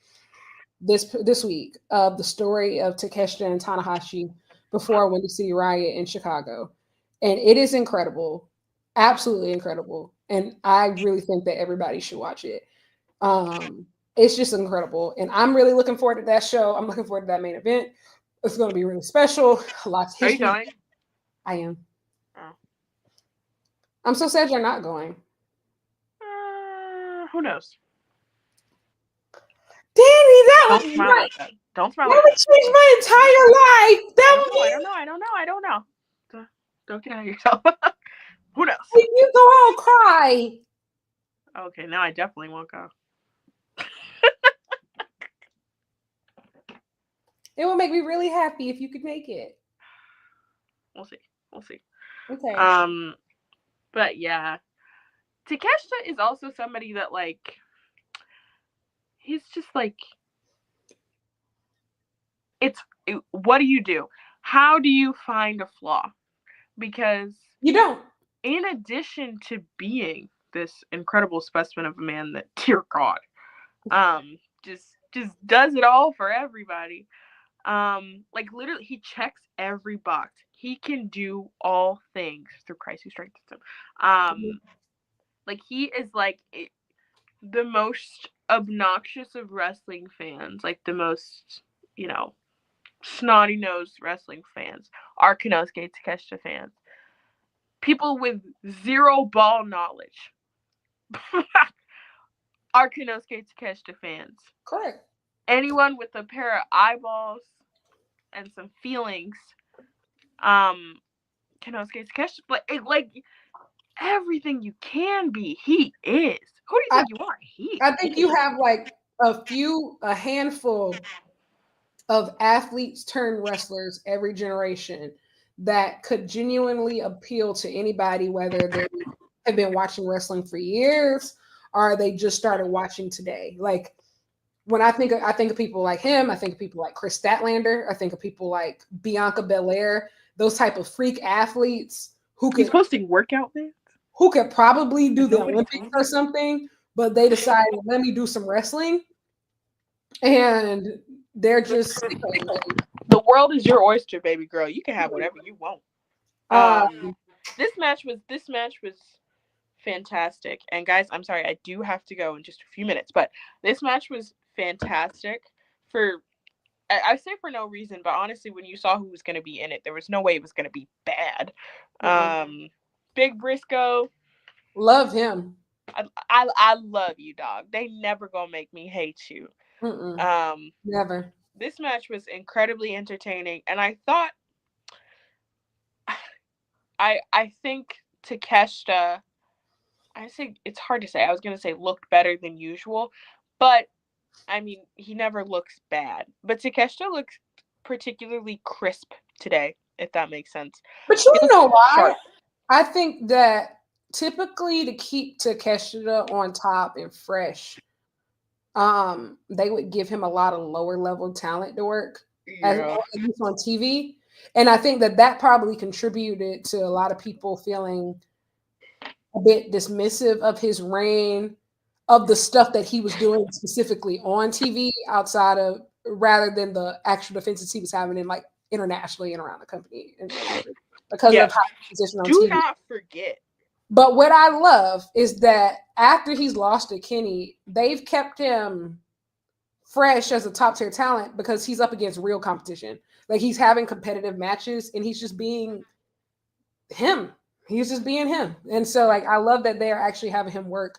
This week of the story of Takeshita and Tanahashi before Windy City Riot in Chicago. And it is incredible. Absolutely incredible. And I really think that everybody should watch it. It's just incredible. And I'm really looking forward to that show. I'm looking forward to that main event. It's going to be really special. Lots of history. Are you going? I am. Oh. I'm so sad you're not going. Who knows? Dani, Don't smile like that. Don't smile that like would change my entire life. I don't know. Don't get out of yourself. Who knows? If you go, I'll cry. Okay, now I definitely won't go. It will make me really happy if you could make it. We'll see. Okay. But yeah, Takeshita is also somebody that like, he's just like, what do you do? How do you find a flaw? Because you don't. In addition to being this incredible specimen of a man that, dear God, just does it all for everybody. Like literally, he checks every box. He can do all things through Christ who strengthens him. Like he is like the most obnoxious of wrestling fans, like the most, snotty-nosed wrestling fans are Konosuke Takeshita fans. People with zero ball knowledge are Konosuke Takeshita fans. Correct. Anyone with a pair of eyeballs and some feelings, Konosuke Takeshita, like everything you can be, he is. Who do you think you are? I think you have like a handful of athletes turned wrestlers every generation that could genuinely appeal to anybody, whether they have been watching wrestling for years or they just started watching today. Like when I think of people like him, I think of people like Chris Statlander, I think of people like Bianca Belair, those type of freak athletes who He's could posting workout videos. who could probably do the Nobody Olympics told or something, but they decided, let me do some wrestling. And they're just The world is your oyster, baby girl. You can have whatever you want. This match was fantastic. And guys, I'm sorry, I do have to go in just a few minutes, but this match was fantastic I say for no reason, but honestly, when you saw who was going to be in it, there was no way it was going to be bad. Big Briscoe, love him. I love you, dog. They never gonna make me hate you. Never. This match was incredibly entertaining, and I thought, I think Takeshita, I say it's hard to say. I was gonna say looked better than usual, but I mean he never looks bad. But Takeshita looks particularly crisp today, if that makes sense. But you know why? Sharp. I think that typically to keep Takeshita on top and fresh, they would give him a lot of lower level talent to work, at least on TV. And I think that probably contributed to a lot of people feeling a bit dismissive of his reign, of the stuff that he was doing specifically on TV outside of, rather than the actual defenses he was having in like internationally and around the company. And because of how he positioned on TV. Do not forget. But what I love is that after he's lost to Kenny, they've kept him fresh as a top tier talent because he's up against real competition. Like he's having competitive matches and he's just being him. He's just being him. And so like I love that they're actually having him work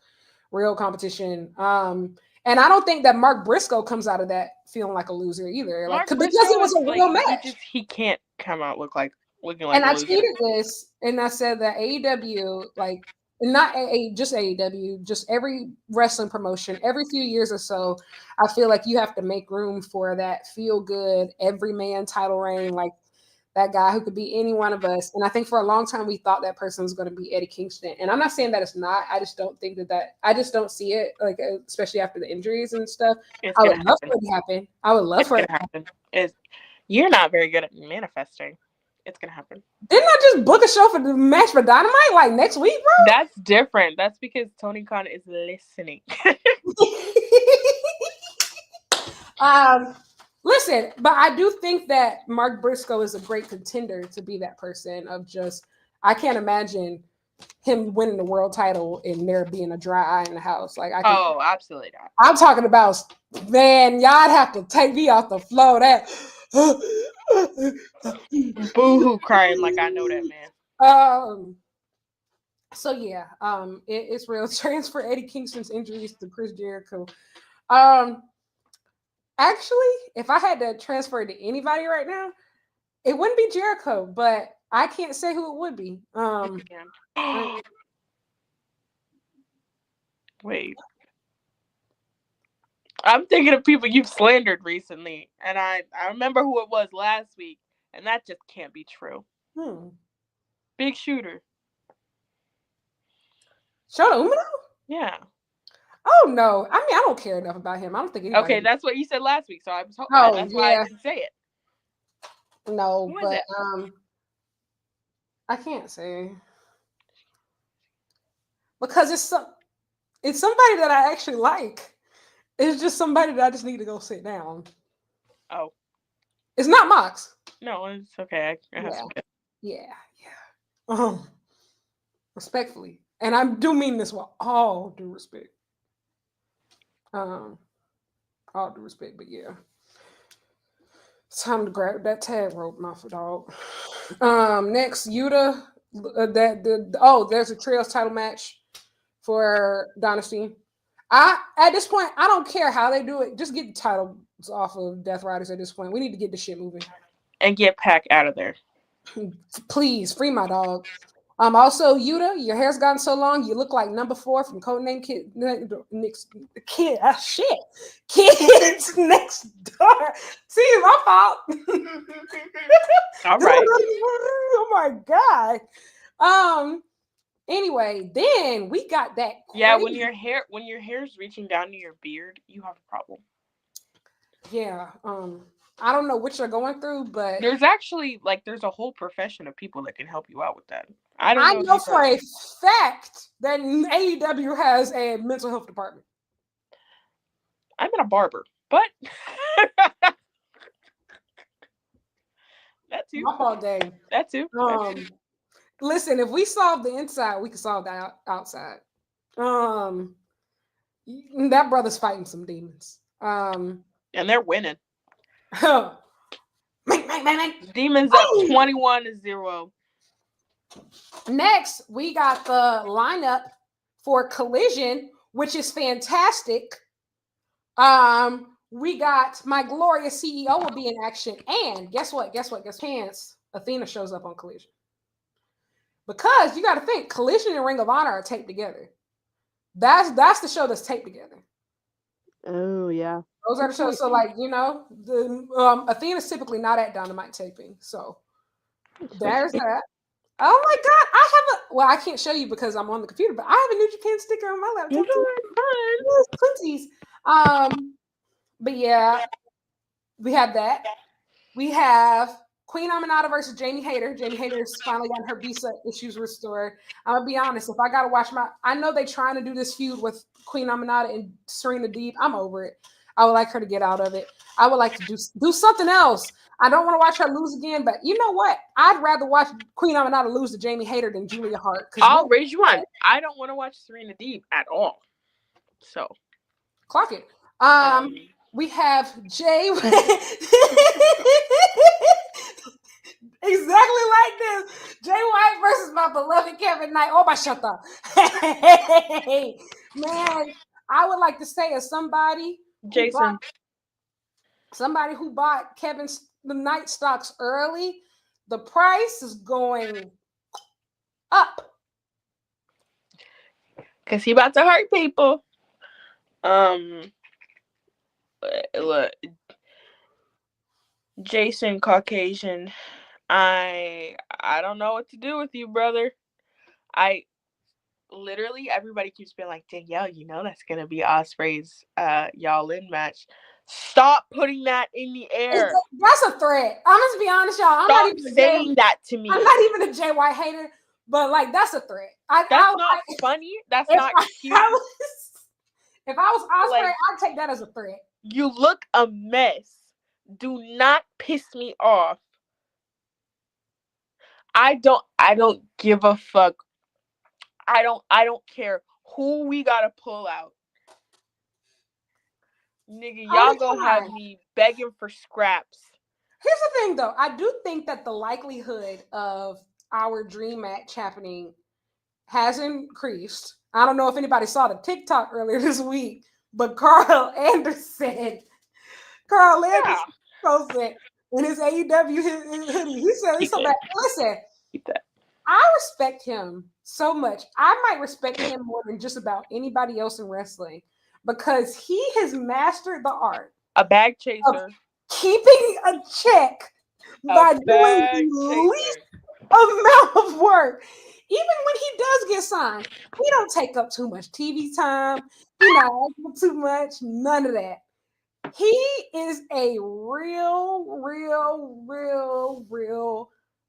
real competition. And I don't think that Mark Briscoe comes out of that feeling like a loser either. Like because it was a real match. He can't come out looking like and a I loser. tweeted this and I said that AEW, like not just AEW, just every wrestling promotion, every few years or so, I feel like you have to make room for that feel good, every man title reign, like that guy who could be any one of us. And I think for a long time we thought that person was going to be Eddie Kingston. And I'm not saying that it's not. I just don't think I just don't see it, like especially after the injuries and stuff. I would love for it to happen. I would love for it to happen. You're not very good at manifesting. It's gonna happen. Didn't I just book a show for the match for Dynamite like next week, bro? That's different. That's because Tony Khan is listening. Listen, but I do think that Mark Briscoe is a great contender to be that person of just, I can't imagine him winning the world title and there being a dry eye in the house. Like absolutely not. I'm talking about, man, y'all have to take me off the floor. That boo-hoo crying like I know that man. So yeah, it's real. Transfer Eddie Kingston's injuries to Chris Jericho. Actually, if I had to transfer it to anybody right now, it wouldn't be Jericho, but I can't say who it would be. Wait. I'm thinking of people you've slandered recently, and I remember who it was last week, and that just can't be true. Big Shooter. Shota Umino? Yeah. Oh no! I mean, I don't care enough about him. I don't think anybody. Okay, that's what you said last week, so I was hoping that's why I didn't say it. No, but I can't say because it's somebody that I actually like. It's just somebody that I just need to go sit down. Oh, it's not Mox. No, it's okay. I have some. Yeah. Respectfully, and I do mean this with all due respect. All due respect, but yeah. It's time to grab that tag rope, my dog. Next, Yuta. There's a trios title match for Dynasty. At this point, I don't care how they do it. Just get the titles off of Death Riders at this point. We need to get the shit moving. And get Pac out of there. Please, free my dog. Also, Yuta, your hair's gotten so long, you look like number 4 from Codename Kid Next Kid. Ah, shit, Kids Next Door. See, my fault. All right. Oh my god. Anyway, then we got that. Yeah, when your hair's reaching down to your beard, you have a problem. Yeah. I don't know what you're going through, but there's actually there's a whole profession of people that can help you out with that. I know for a fact that AEW has a mental health department. I'm in a barber, but that too. My fault, Dave. That too. Listen, if we solve the inside, we can solve the outside. That brother's fighting some demons. And they're winning. Demons up 21-0. Next, we got the lineup for Collision, which is fantastic. We got my glorious CEO will be in action, and guess what? Pants Athena shows up on Collision. Because you got to think, Collision and Ring of Honor are taped together. That's the show that's taped together. Oh yeah, those are the shows. So the Athena's typically not at Dynamite taping. So there's that. Oh my god, I can't show you because I'm on the computer, but I have a New Japan sticker on my laptop. But yeah, we have that. We have Queen Aminata versus Jamie Hayter. Jamie Hayter's finally gotten her visa issues restored. I'm gonna be honest, if I gotta watch I know they're trying to do this feud with Queen Aminata and Serena Deeb. I'm over it. I would like her to get out of it. I would like to do something else. I don't want to watch her lose again, but you know what? I'd rather watch Queen Aminata lose to Jamie Hayter than Julia Hart. I'll raise you on. I don't want to watch Serena Deeb at all. So clock it. We have Jay. Exactly like this. Jay White versus my beloved Kevin Knight. Oh, my shut up. Hey, man, I would like to say as somebody who bought the Knight stocks early, the price is going up. Because he about to hurt people. Look, Jason Caucasian, I don't know what to do with you, brother. Literally everybody keeps being like, Danielle, that's gonna be Ospreay's y'all in match. Stop putting that in the air. That's a threat. I'm gonna be honest, y'all. I'm not even saying that to me. I'm not even a Jay White hater, but that's a threat. That's not funny. That's not cute. If I was Ospreay, I'd take that as a threat. You look a mess. Do not piss me off. I don't give a fuck. I don't care who we gotta pull out. Nigga, y'all gonna have me begging for scraps. Here's the thing though. I do think that the likelihood of our dream match happening has increased. I don't know if anybody saw the TikTok earlier this week, but Carl Anderson posted in his AEW hoodie. He said, listen, I respect him so much. I might respect him more than just about anybody else in wrestling because he has mastered the art. A bag chaser. Keeping a check by doing the least amount of work. Even when he does get signed, he don't take up too much TV time. He not asking too much. None of that. He is a real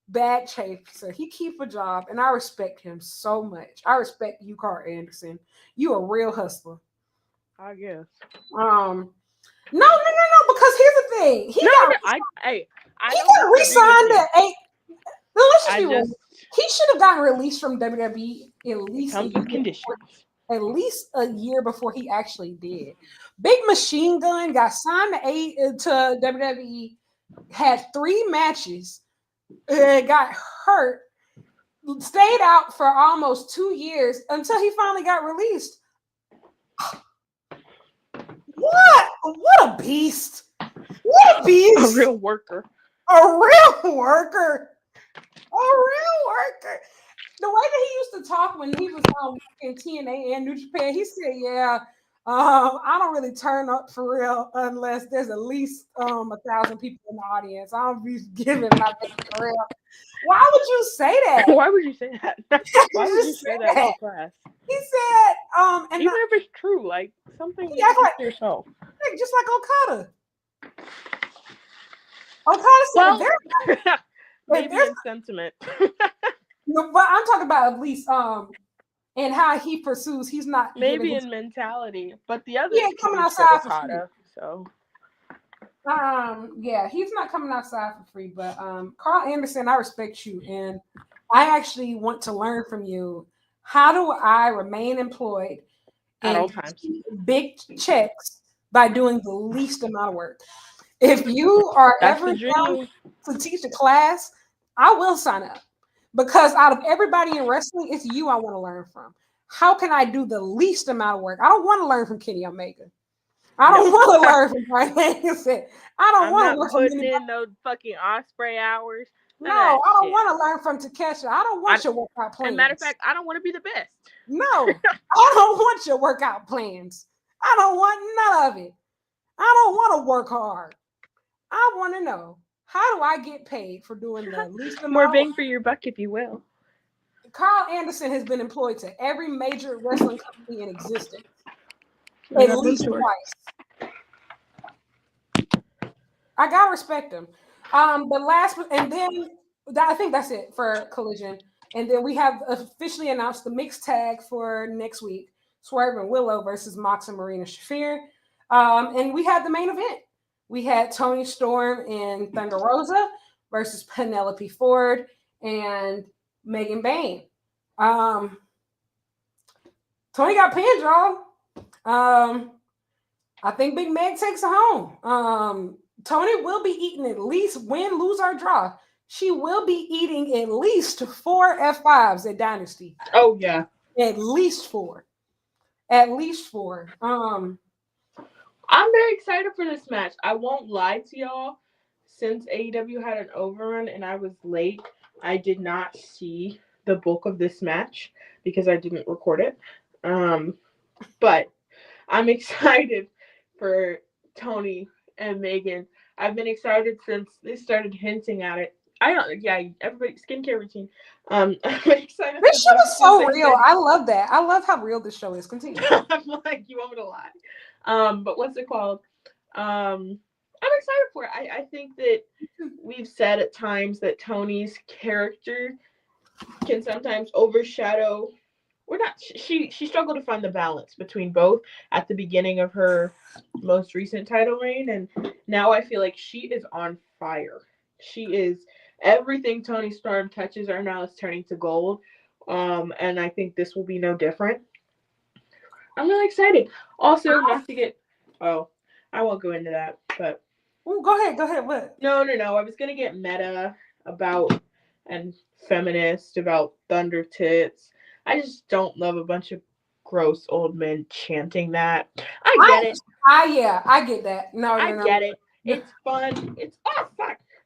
bag chaser. He keep a job, and I respect him so much. I respect you, Carl Anderson. You a real hustler. I guess. No. Because here's the thing. He got re-signed at 8. He should have gotten released from WWE at least a year before he actually did. Big Machine Gun got signed to WWE, had 3 matches, got hurt, stayed out for almost 2 years until he finally got released. What a beast! What a beast! A real worker. A real worker. A real worker. The way that he used to talk when he was in TNA and New Japan, he said, "Yeah, I don't really turn up for real unless there's at least 1,000 people in the audience. I don't be giving my best for real." Why would you say that? Why would you say that? Why would you say that to class? He said, and even if it's true, like something you act keep like to yourself. just like Okada. Okada said, Well, maybe in sentiment. No, but I'm talking about at least and how he pursues. He's not maybe in mentality, but the other coming outside for free. So yeah, he's not coming outside for free. But Carl Anderson, I respect you, and I actually want to learn from you. How do I remain employed at all times? Big checks by doing the least amount of work. If you are ever down to teach a class, I will sign up. Because out of everybody in wrestling, it's you I want to learn from. How can I do the least amount of work? I don't want to learn from Kenny Omega. I don't want to learn from Brian Anderson. I don't want to learn from putting in those fucking Osprey hours. No, I don't want to learn from Takeshita. I don't want your workout plans. As a matter of fact, I don't want to be the best. No, I don't want your workout plans. I don't want none of it. I don't want to work hard. I want to know, how do I get paid for doing the least amount? More bang for your buck, if you will. Carl Anderson has been employed to every major wrestling company in existence. At least twice. I gotta respect him. The last, and then I think that's it for Collision. And then we have officially announced the mixed tag for next week: Swerve and Willow versus Mox and Marina Shafir. And we had the main event. We had Toni Storm and Thunder Rosa versus Penelope Ford and Megan Bayne. Toni got pinned, y'all. I think Big Meg takes it home. Toni will be eating at least, win, lose, or draw. She will be eating at least 4 F5s at Dynasty. Oh, yeah. At least 4. At least 4. I'm very excited for this match. I won't lie to y'all. Since AEW had an overrun and I was late, I did not see the bulk of this match because I didn't record it. But I'm excited for Toni and Megan. I've been excited since they started hinting at it. Everybody, skincare routine. I'm excited. This show is so real. I love that. I love how real this show is. Continue. I'm like, you want me to lie? But what's it called? I'm excited for it. I think that we've said at times that Toni's character can sometimes overshadow. She struggled to find the balance between both at the beginning of her most recent title reign, and now I feel like she is on fire. She is everything Toni Storm touches her now is turning to gold. And I think this will be no different. I'm really excited. Also, not to get I won't go into that, but go ahead. What? No. I was gonna get meta about and feminist about Thunder Tits. I just don't love a bunch of gross old men chanting that. I get it. I get that. No. Get it. It's fun.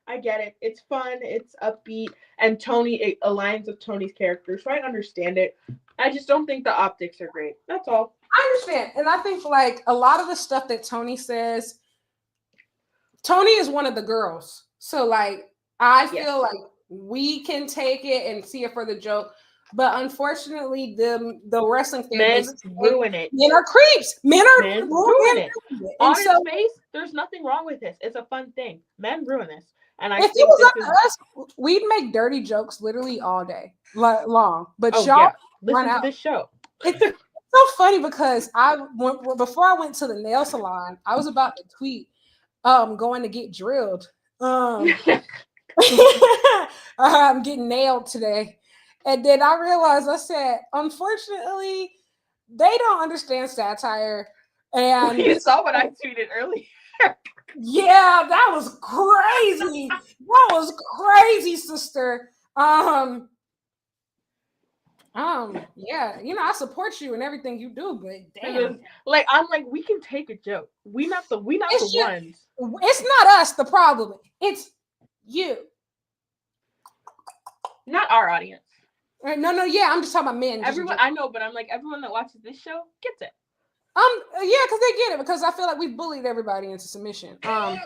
I get it. It's fun. It's upbeat. And Toni, it aligns with Toni's character, so I understand it. I just don't think the optics are great. That's all. I understand. And I think like a lot of the stuff that Toni says, Toni is one of the girls. So like I feel like we can take it and see it for the joke. But unfortunately, the wrestling men ruin it. Men are creeps. Men ruin it. On its face, there's nothing wrong with this. It's a fun thing. Men ruin this. And if it was up to us, we'd make dirty jokes literally all day long. But y'all listen to this show. It's so funny because before I went to the nail salon, I was about to tweet going to get drilled. I'm getting nailed today. And then I realized, I said, unfortunately, they don't understand satire. And you saw what I tweeted earlier. Yeah, that was crazy. That was crazy, sister. Yeah, I support you and everything you do, but damn, like I'm like, we can take a joke. We not the it's ones. It's not us the problem. It's you. Not our audience. No, yeah, I'm just talking about men. Everyone, I know, but I'm like, everyone that watches this show gets it. Yeah, because they get it. Because I feel like we've bullied everybody into submission. Yeah,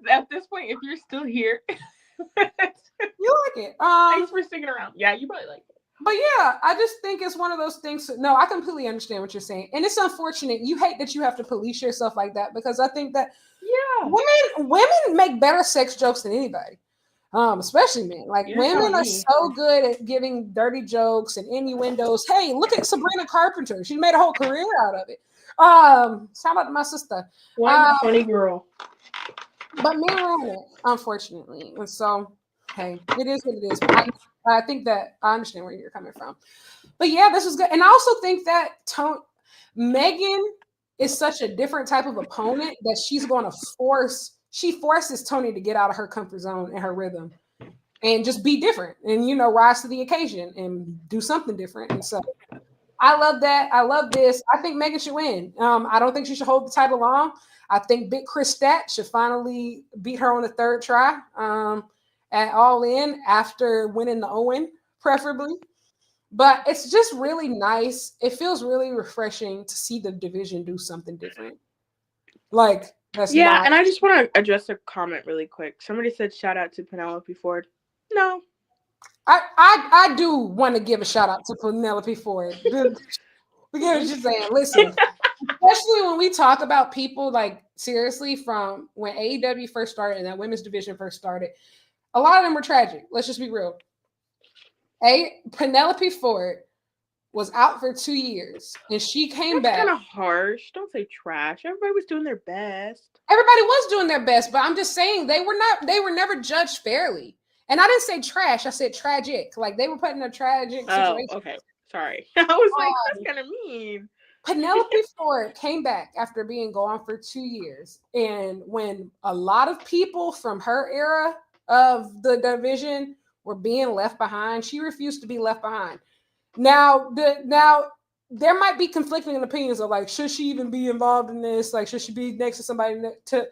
at this point, if you're still here, you like it. Thanks for sticking around. Yeah, you probably like it. But yeah, I just think it's one of those things. No, I completely understand what you're saying, and it's unfortunate. You hate that you have to police yourself like that because I think that women make better sex jokes than anybody. Especially men. Like women are so good at giving dirty jokes and innuendos. Hey, look at Sabrina Carpenter. She made a whole career out of it. Shout out to my sister. One funny girl. But men ruin it, unfortunately. And so, hey, it is what it is. But I think that I understand where you're coming from. But yeah, this was good. And I also think that Megan is such a different type of opponent that she's going to forces Tony to get out of her comfort zone and her rhythm and just be different and, rise to the occasion and do something different. And so I love that. I love this. I think Megan should win. I don't think she should hold the title long. I think Big Chris Stat should finally beat her on the third try at All In after winning the Owen, preferably. But it's just really nice. It feels really refreshing to see the division do something different. Like, and I just want to address a comment really quick. Somebody said shout out to Penelope Ford. No. I do want to give a shout out to Penelope Ford. Because she's saying, listen, especially when we talk about people like seriously from when AEW first started and that women's division first started, a lot of them were tragic. Let's just be real. Penelope Ford was out for 2 years and she came back. That's kind of harsh. Don't say trash. Everybody was doing their best. Everybody was doing their best, but I'm just saying they were never judged fairly. And I didn't say trash, I said tragic. Like they were put in a tragic situation. Oh, okay. Sorry. I was like, that's kind of mean. Penelope Ford came back after being gone for 2 years. And when a lot of people from her era of the division were being left behind, she refused to be left behind. Now there might be conflicting opinions of like, should she even be involved in this? Like, should she be next to somebody next to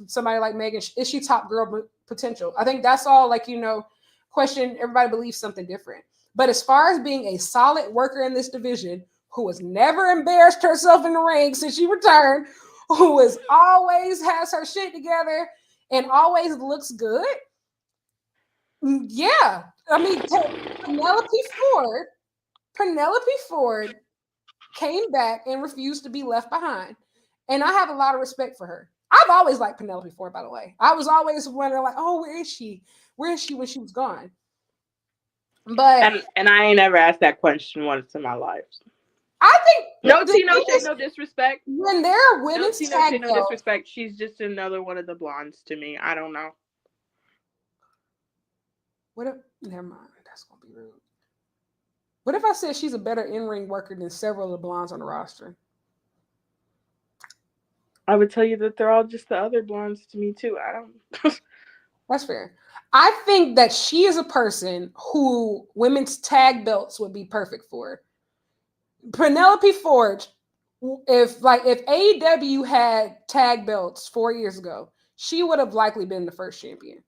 somebody like Megan? Is she top girl potential? I think that's all question. Everybody believes something different. But as far as being a solid worker in this division, who has never embarrassed herself in the ring since she returned, who is always has her shit together and always looks good. Yeah. I mean, Penelope Ford came back and refused to be left behind. And I have a lot of respect for her. I've always liked Penelope Ford, by the way. I was always wondering, like, oh, where is she? Where is she when she was gone? But and I ain't ever asked that question once in my life. I think no disrespect. When there are women's tag belts, no disrespect. She's just another one of the blondes to me. I don't know. Never mind. That's gonna be rude. What if I said she's a better in-ring worker than several of the blondes on the roster? I would tell you that they're all just the other blondes to me too. I don't. That's fair. I think that she is a person who women's tag belts would be perfect for. Penelope Ford, if AEW had tag belts 4 years ago, she would have likely been the first champion.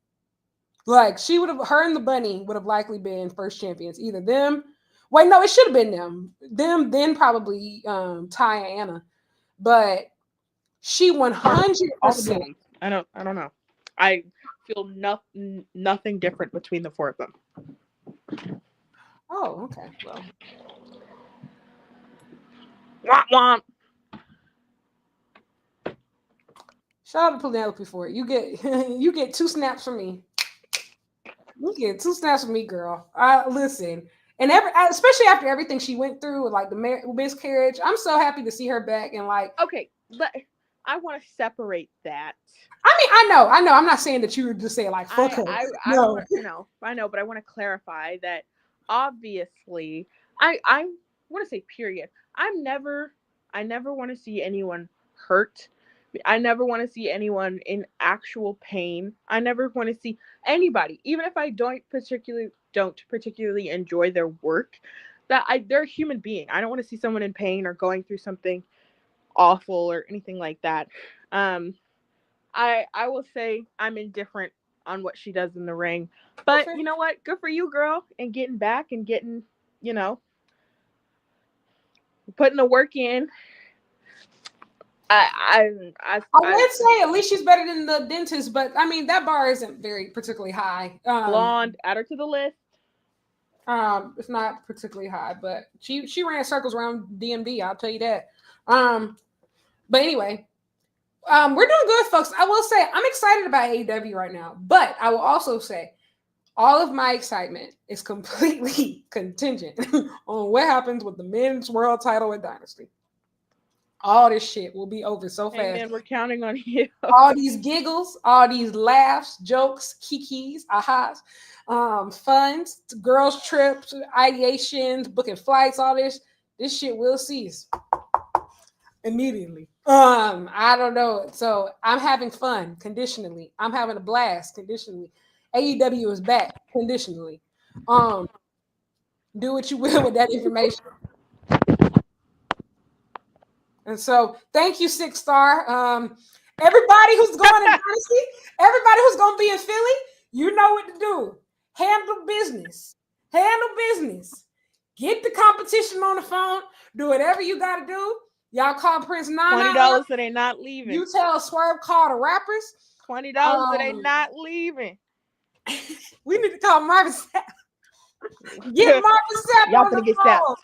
Like her and the Bunny would have likely been first champions. Either them. Wait, no, it should have been them. Them, then probably Ty and Anna. But she 100%. I don't know. I feel nothing different between the four of them. Oh, okay. Well. Womp womp. Shout out to Penelope Ford. You get 2 snaps from me. You get 2 snaps from me, girl. Listen. And especially after everything she went through with like the miscarriage, I'm so happy to see her back and like. Okay, but I want to separate that. I mean, I know. I'm not saying that you were just saying like fuck her. I know, but I want to clarify that obviously I want to say period. I never want to see anyone hurt. I never want to see anyone in actual pain. I never want to see anybody, even if I don't particularly enjoy their work, they're a human being. I don't want to see someone in pain or going through something awful or anything like that. I will say I'm indifferent on what she does in the ring, but you know what? Good for you, girl, and getting back and getting, putting the work in. I would say at least she's better than the dentist, but I mean that bar isn't very particularly high. Blonde, add her to the list. It's not particularly high, but she ran circles around DMD. I'll tell you that. But anyway, we're doing good, folks. I will say I'm excited about AEW right now, but I will also say all of my excitement is completely contingent on what happens with the men's world title at Dynasty. All this shit will be over so fast. And we're counting on you. All these giggles, all these laughs, jokes, kikis, ahas, funs, girls' trips, ideations, booking flights, all this shit will cease immediately. I don't know. So I'm having fun conditionally. I'm having a blast conditionally. AEW is back conditionally. Do what you will with that information. And so thank you, 6-star. Everybody who's going to Dynasty, everybody who's going to be in Philly, you know what to do. Handle business. Get the competition on the phone. Do whatever you got to do. Y'all call Prince Nana. $20 so they not leaving. You tell Swerve call the rappers. $20 so they not leaving. We need to call Marvin Sapp. Get Marvin Sapp. Y'all gonna get sapped.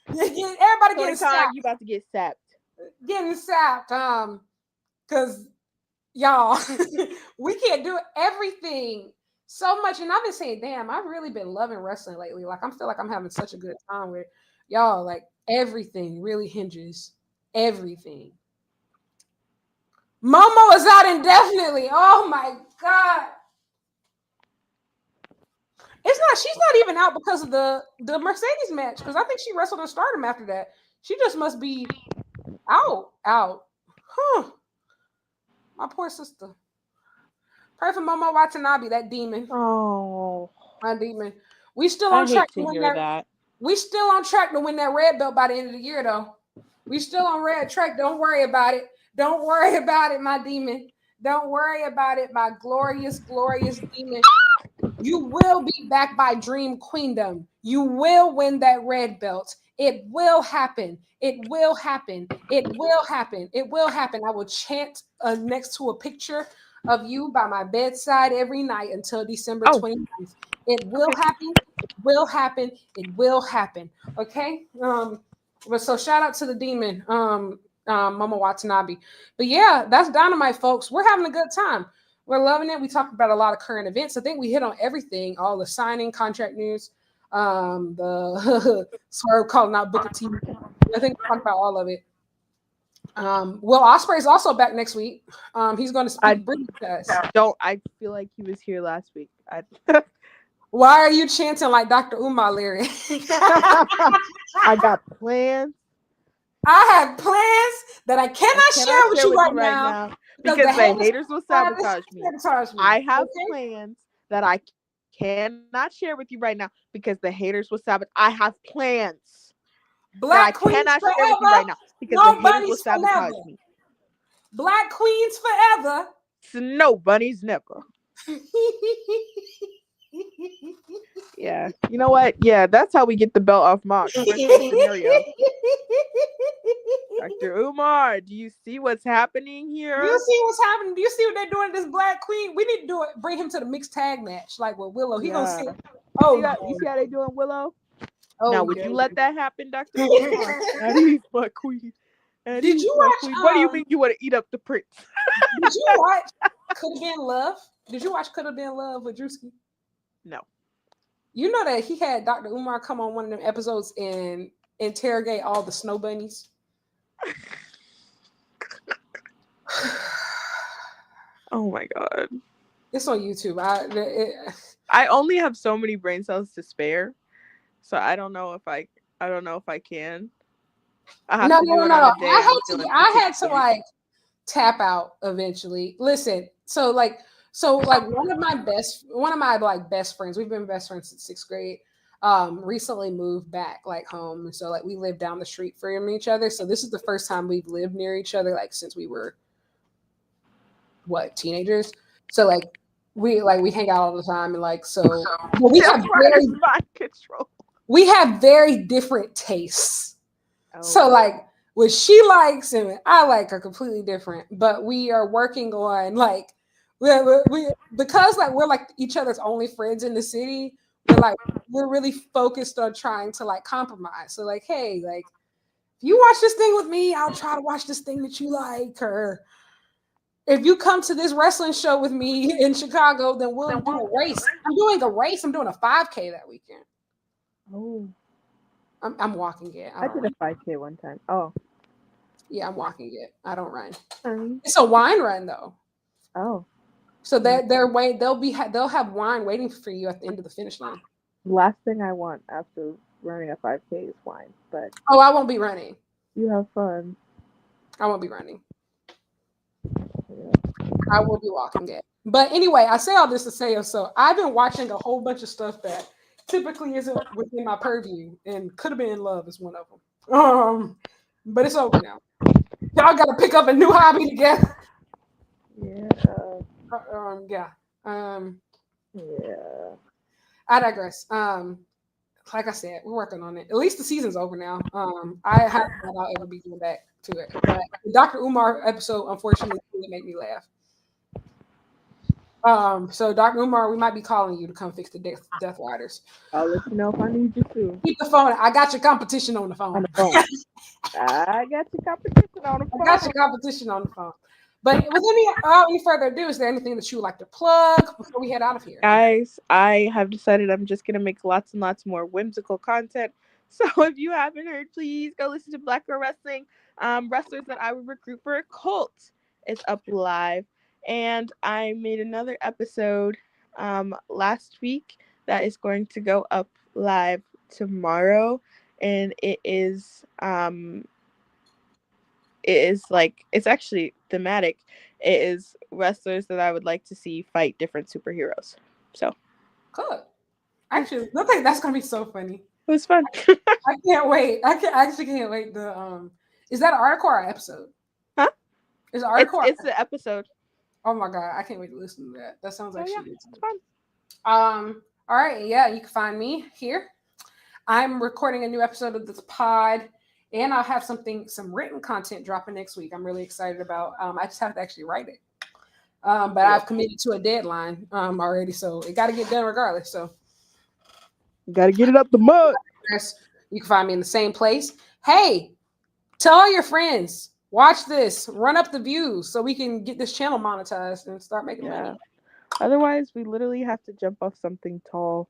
Everybody getting sapped. You about to get sapped. Getting sapped. Because y'all, we can't do everything so much. And I've been saying, damn, I've really been loving wrestling lately. Like, I feel like I'm having such a good time with y'all. Like, everything really hinges. Everything. Momo is out indefinitely. Oh my God. She's not even out because of the Mercedes match. Because I think she wrestled in Stardom after that. She just must be out. Huh. My poor sister. Pray for Momo Watanabe, that demon. Oh. My demon. We still on track to win that. We still on track to win that red belt by the end of the year, though. We still on red track. Don't worry about it. Don't worry about it, my demon. Don't worry about it, my glorious, glorious demon. You will be back by Dream Queendom. You will win that red belt. It will happen. It will happen. It will happen. It will happen. I will chant next to a picture of you by my bedside every night until December 29th. It will happen. It will happen. It will happen. Okay? But so shout out to the demon, Momo Watanabe. But yeah, that's Dynamite, folks. We're having a good time. We're loving it. We talked about a lot of current events. I think we hit on everything, all the signing, contract news, the Swerve calling out Booker T. I think we talked about all of it. Will Ospreay is also back next week. He's going to speak British to us. I feel like he was here last week. Why are you chanting like Dr. Umar lyric? I got plans. I have plans that I cannot share with you right now. Because the haters will sabotage me. I have plans that I cannot share with you right now because the haters will sabotage. I have plans Black that I cannot share with you right now because the haters will sabotage me. Black queens forever. Snow bunnies never. Yeah. You know what? Yeah, that's how we get the belt off Mox. Scenario. Dr. Umar, do you see what's happening here? Do you see what's happening? Do you see what they're doing to this Black Queen? We need to do it. Bring him to the mixed tag match, like with Willow. He gonna see. Oh, you see how they doing Willow? Oh, now, would you let that happen, Dr. Umar? Eddie's Black Queen. Did you watch? What do you mean you want to eat up the prince? Did you watch Could Have Been Love? Did you watch Could Have Been Love with Drewski? No. You know that he had Dr. Umar come on one of them episodes and interrogate all the snow bunnies? Oh my God. It's on YouTube. I only have so many brain cells to spare. So I don't know if I can. No. I had to like tap out eventually. Listen, so like So like one of my best friends, we've been best friends since 6th grade. Recently moved back like home. So like we live down the street from each other. So this is the first time we've lived near each other like since we were teenagers. So like we hang out all the time and like so but we have very different tastes. Oh. So like what she likes and what I like are completely different. But we are working on like we because like we're like each other's only friends in the city. We're really focused on trying to like compromise. So like, hey, like if you watch this thing with me, I'll try to watch this thing that you like. Or if you come to this wrestling show with me in Chicago, then we'll do a race. I'm doing a race. I'm doing a 5K that weekend. Oh. I'm walking it. I did a 5K one time. Oh. Yeah, I'm walking it. I don't run. It's a wine run though. Oh. So they'll have wine waiting for you at the end of the finish line. Last thing I want after running a 5K is wine, but I won't be running. You have fun. I won't be running. Yeah. I will be walking it. But anyway, I say all this to say so I've been watching a whole bunch of stuff that typically isn't within my purview, and Could Have Been in Love is one of them. But it's over now. Y'all got to pick up a new hobby together. Yeah. Yeah. Yeah. I digress. Like I said, we're working on it. At least the season's over now. I haven't thought I'll ever be going back to it. But the Dr. Umar episode, unfortunately, really made me laugh. So Dr. Umar, we might be calling you to come fix the Death Riders. I'll let you know if I need you to. Keep the phone. I got your competition on the phone. I got your competition on the phone. I got your competition on the phone. But without any further ado, is there anything that you would like to plug before we head out of here? Guys, I have decided I'm just going to make lots and lots more whimsical content. So if you haven't heard, please go listen to Black Girl Wrestling. Wrestlers that I would recruit for a cult. It's up live. And I made another episode last week that is going to go up live tomorrow. And it is like, it's actually thematic. It is wrestlers that I would like to see fight different superheroes. So good. Actually, I think that's gonna be so funny. It was fun. I can't wait. I actually can't wait. Is that an article or an episode? Huh? Is an article? It's the episode. Oh my god, I can't wait to listen to that. That sounds like it's fun. All right, yeah, you can find me here. I'm recording a new episode of this pod. And I'll have some written content dropping next week. I'm really excited about. I just have to actually write it. But I've committed to a deadline already, so it got to get done regardless. So got to get it up the mud. You can find me in the same place. Hey, tell all your friends. Watch this. Run up the views so we can get this channel monetized and start making money. Otherwise, we literally have to jump off something tall.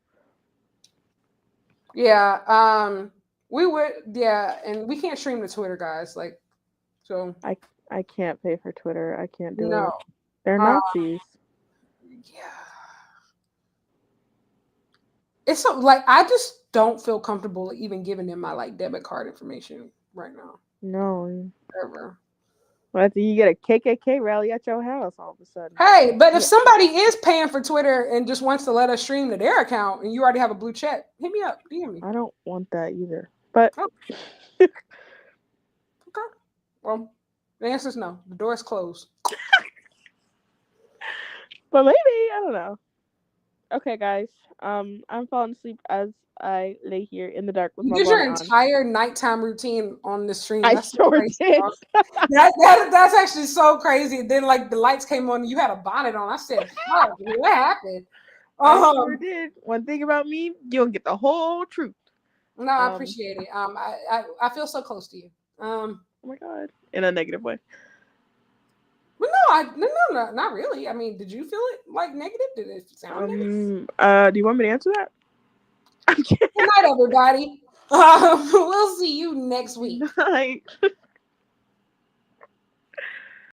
Yeah. We would, and we can't stream to Twitter, guys. Like, so I can't pay for Twitter. I can't do it. They're Nazis. Yeah. It's so, like, I just don't feel comfortable even giving them my like debit card information right now. No. Ever. Well, you get a KKK rally at your house all of a sudden. Hey, but if somebody is paying for Twitter and just wants to let us stream to their account and you already have a blue check, hit me up. DM me. I don't want that either. But okay. Well, the answer is no. The door is closed. But maybe, I don't know. Okay, guys. I'm falling asleep as I lay here in the dark with my You did your entire nighttime routine on the stream. That's so crazy. That's actually so crazy. And then like the lights came on and you had a bonnet on. I said, "Fuck, what happened?" I sure did. One thing about me, you don't get the whole truth. No, I appreciate it. I feel so close to you. Oh my god, in a negative way. But no, not really. I mean, did you feel it like negative? Did it sound negative? Do you want me to answer that? Good night, everybody. We'll see you next week. Night.